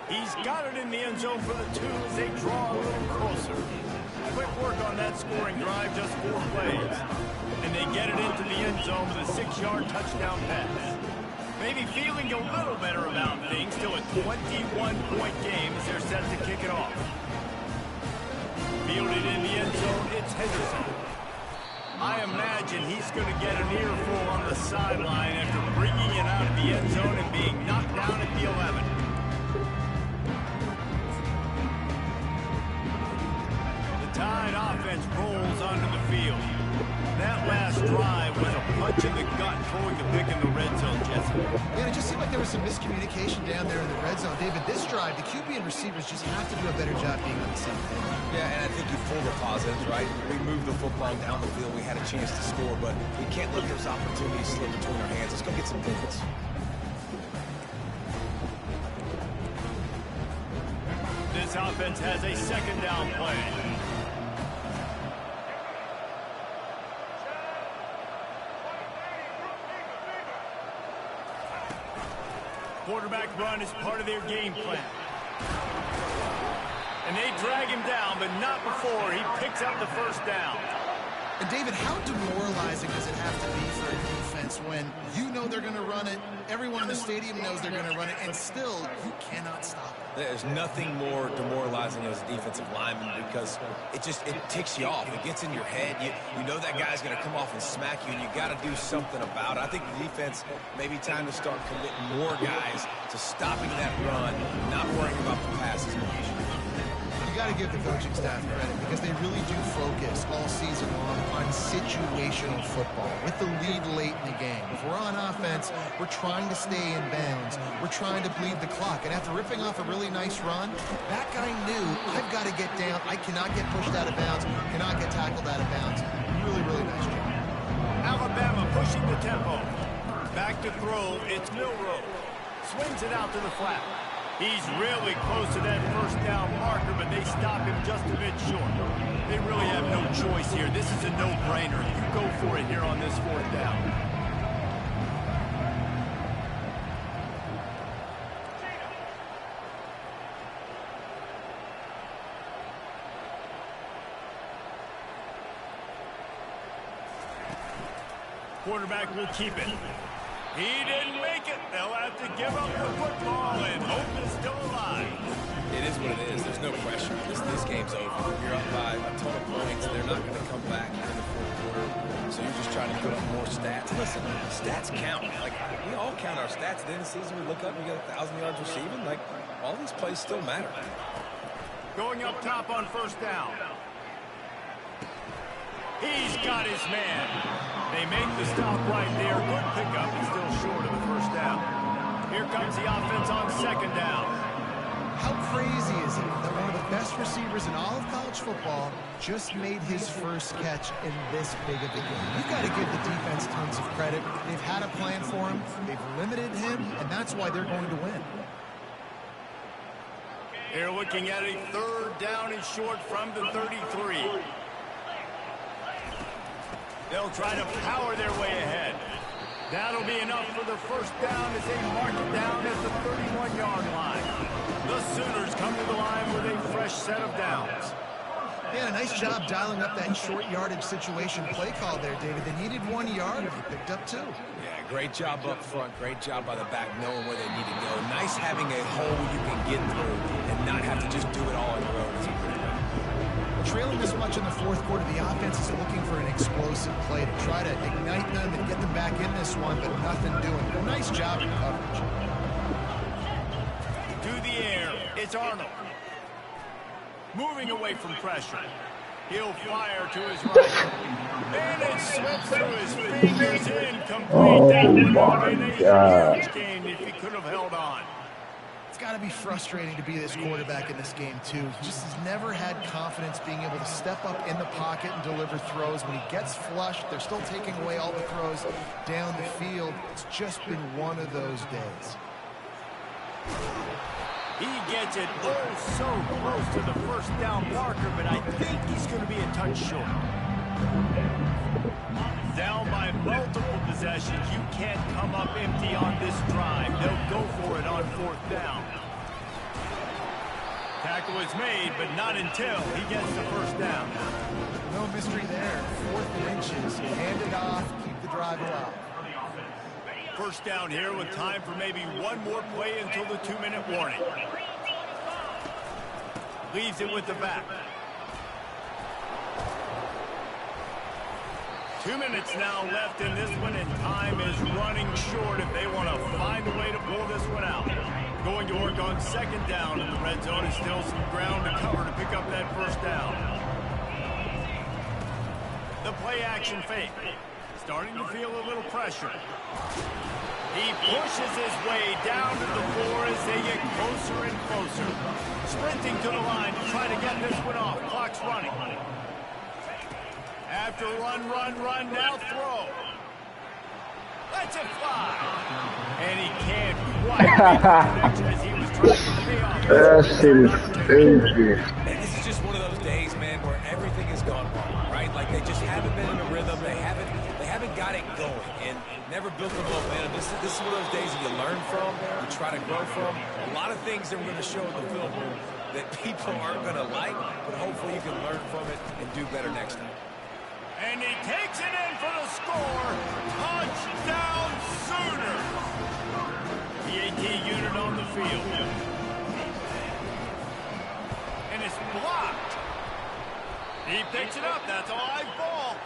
He's got it in the end zone for the 2 as they draw a little closer. Quick work on that scoring drive, just 4 plays. And they get it into the end zone with a 6-yard touchdown pass. Maybe feeling a little better about things, still a 21-point game as they're set to kick it off. Fielded in the end zone, it's Henderson. I imagine he's going to get an earful on the sideline after bringing it out of the end zone and being knocked down at the 11. Tide offense rolls onto the field. That last drive was a punch in the gut, throwing the pick in the red zone, Jesse. Yeah, it just seemed like there was some miscommunication down there in the red zone. David, this drive, the QB and receivers just have to do a better job being on the same page. Yeah, and I think you full the positives, right? We moved the football down the field. We had a chance to score, but we can't let those opportunities slip between our hands. Let's go get some points. This offense has a 2nd down play. Quarterback run is part of their game plan. And they drag him down, but not before he picks up the 1st down. And David, how demoralizing does it have to be for a defense when you know they're going to run it, everyone in the stadium knows they're going to run it, and still you cannot stop it? There's nothing more demoralizing as a defensive lineman because it ticks you off. It gets in your head. You know that guy's going to come off and smack you, and you got to do something about it. I think the defense maybe time to start committing more guys to stopping that run, not worrying about the passes much. You got to give the coaching staff credit because they really do focus all season long on situational football with the lead late in the game. If we're on offense, we're trying to stay in bounds. We're trying to bleed the clock. And after ripping off a really nice run, that guy knew, I've got to get down. I cannot get pushed out of bounds, cannot get tackled out of bounds. Really, really nice job. Alabama pushing the tempo. Back to throw, it's Milroe. Swings it out to the flat. He's really close to that first down marker, but they stop him just a bit short. They really have no choice here. This is a no-brainer. You go for it here on this fourth down. Quarterback will keep it. He didn't make it. They'll have to give up the football, and hope is still alive. It is what it is. There's no pressure. This game's over. You're up by a ton of points. They're not going to come back in the fourth quarter. So you're just trying to put up more stats. Listen, stats count. Like, we all count our stats. At the end of the season, we look up, we got 1,000 yards receiving. Like, all these plays still matter. Going up top on first down. He's got his man. They make the stop right there. Good pickup. He's still short of the first down. Here comes the offense on second down. How crazy is it that one of the best receivers in all of college football just made his first catch in this big of a game? You've got to give the defense tons of credit. They've had a plan for him. They've limited him, and that's why they're going to win. They're looking at a third down and short from the 33. They'll try to power their way ahead. That'll be enough for the first down as they mark it down at the 31-yard line. The Sooners come to the line with a fresh set of downs. Yeah, a nice job dialing up that short yardage situation play call there, David. They needed 1 yard. They picked up 2. Yeah, great job up front. Great job by the back knowing where they need to go. Nice having a hole you can get through and not have to just do it all on your own. Trailing this much in the fourth quarter, the offense is looking for an explosive play to try to ignite them and get them back in this one, but nothing doing. A nice job in coverage. To the air, it's Arnold. Moving away from pressure. He'll fire to his right. And it slips through his fingers, incomplete. That would have been a huge gain if he could have held on. It's got to be frustrating to be this quarterback in this game, too. He just has never had confidence being able to step up in the pocket and deliver throws. When he gets flushed, they're still taking away all the throws down the field. It's just been one of those days. He gets it so close to the first down marker, but I think he's going to be a touch short. Down by multiple possessions, you can't come up empty on this drive. They'll go for it on fourth down. Tackle is made, but not until he gets the first down. No mystery there. 4th and inches. Hand it off. Keep the drive alive. First down here with time for maybe one more play until the 2-minute warning. Leaves it with the back. 2 minutes now left in this one, and time is running short if they want to find a way to pull this one out. Going to work on second down in the red zone. Is still some ground to cover to pick up that first down. The play action fake. Starting to feel a little pressure. He pushes his way down to the floor as they get closer and closer. Sprinting to the line to try to get this one off. Clock's running. After run, now throw. Lets it fly. And he can't quite make the connection as he was trying to pay off. That shit is stupid. And this is just one of those days, man, where everything has gone wrong, right? Like they just haven't been in a rhythm. They haven't got it going and never built the momentum. This is one of those days that you learn from, you try to grow from. A lot of things that we're going to show in the film that people aren't going to like, but hopefully you can learn from it and do better next time. And he takes it in for the score. Touchdown Sooner. PAT unit on the field. And it's blocked. He picks it up. That's a live ball.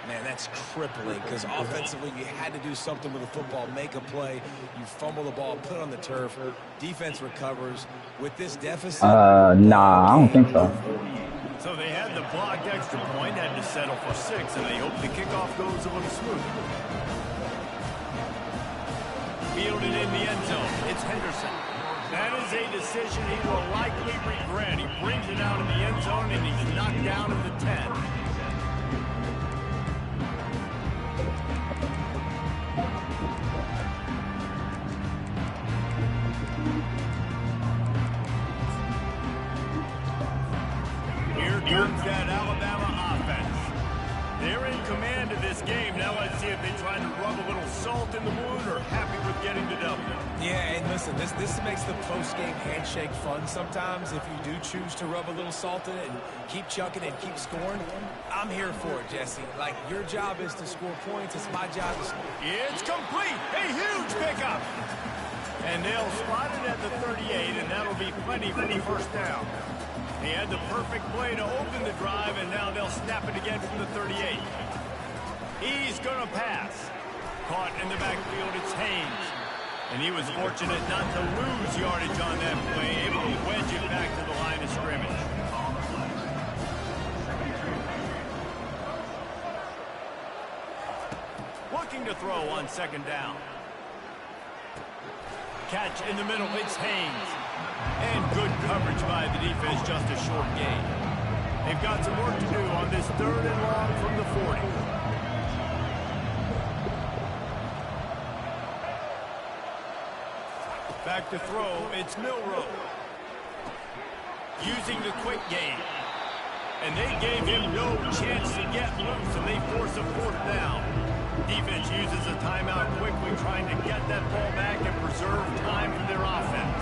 Man, that's crippling because offensively you had to do something with the football, make a play. You fumble the ball, put it on the turf. Defense recovers. With this deficit... Nah, I don't think so. So they had the blocked extra point, had to settle for 6, and they hope the kickoff goes a little smooth. Fielded in the end zone. It's Henderson. That is a decision he will likely regret. He brings it out in the end zone, and he's knocked down at the 10. Comes that Alabama offense. They're in command of this game. Now let's see if they try to rub a little salt in the wound or happy with getting the W. Yeah, and listen, this makes the post-game handshake fun sometimes if you do choose to rub a little salt in it and keep chucking and keep scoring. I'm here for it, Jesse. Like, your job is to score points. It's my job to score. It's complete. A huge pickup. And they'll spot it at the 38, and that'll be plenty for the first down. He had the perfect play to open the drive, and now they'll snap it again from the 38. He's going to pass. Caught in the backfield, it's Haynes. And he was fortunate not to lose yardage on that play, able to wedge it back to the line of scrimmage. Looking to throw on second down. Catch in the middle, it's Haynes. And good coverage by the defense, just a short gain. They've got some work to do on this 3rd and long from the 40. Back to throw, it's Milroe. Using the quick game. And they gave him no chance to get loose, and they force a 4th down. Defense uses a timeout quickly, trying to get that ball back and preserve time for their offense.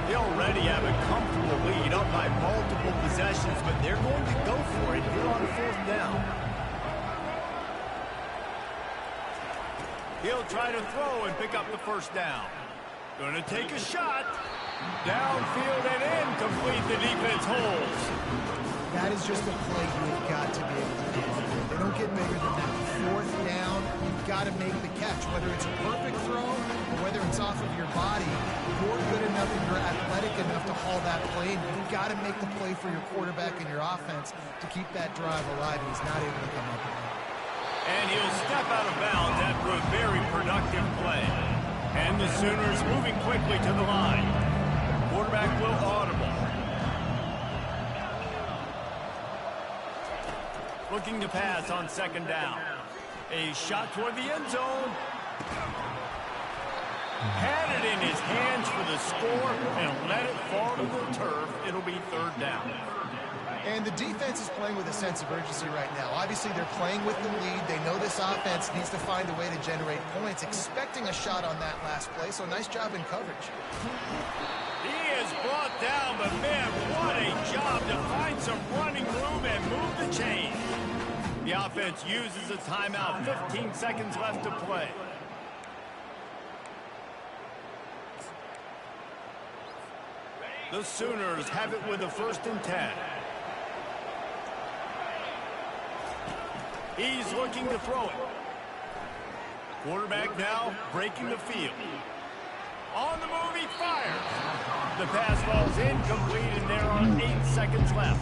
They already have a comfortable lead, up by multiple possessions, but they're going to go for it here on 4th down. He'll try to throw and pick up the first down. Going to take a shot. Downfield and incomplete. The defense holds. That is just a play you've got to be able to do. They don't get bigger than that. 4th down, you've got to make the catch. Whether it's a perfect throw or whether it's off of your body, you're good enough and you're athletic enough to haul that play. And you've got to make the play for your quarterback and your offense to keep that drive alive. And he's not able to come up with it. And he'll step out of bounds after a very productive play. And the Sooners moving quickly to the line. Quarterback will audible. Looking to pass on second down. A shot toward the end zone. Had it in his hands for the score and let it fall to the turf. It'll be 3rd down. And the defense is playing with a sense of urgency right now. Obviously, they're playing with the lead. They know this offense needs to find a way to generate points, expecting a shot on that last play. So nice job in coverage. He is brought down, but man, what a job to find some running room and move the chain. The offense uses a timeout. 15 seconds left to play. The Sooners have it with a 1st and 10. He's looking to throw it. Quarterback now breaking the field. On the move, he fires. The pass falls incomplete, and there are 8 seconds left.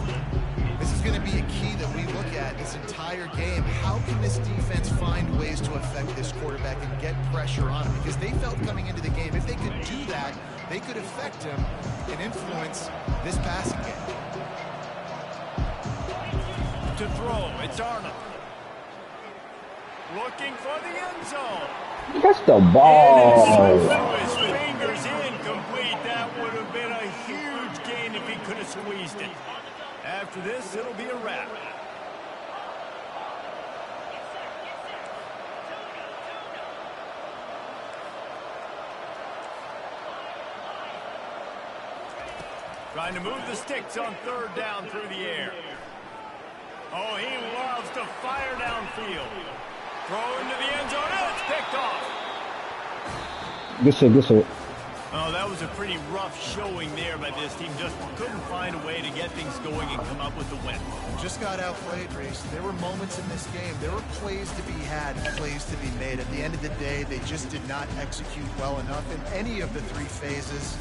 This is going to be a key that we look at this entire game. How can this defense find ways to affect this quarterback and get pressure on him? Because they felt coming into the game, if they could do that, they could affect him and influence this passing game. To throw, it's Arnold. Looking for the end zone. That's the ball. His fingers incomplete. That would have been a huge gain if he could have squeezed it. After this, it'll be a wrap. Trying to move the sticks on 3rd down through the air. Oh, he loves to fire downfield. Throw into the end zone. Oh, it's picked off. Good shit, good shit. Oh, that was a pretty rough showing there by this team. Just couldn't find a way to get things going and come up with the win. Just got outplayed, Reese. There were moments in this game. There were plays to be had, plays to be made. At the end of the day, they just did not execute well enough in any of the three phases.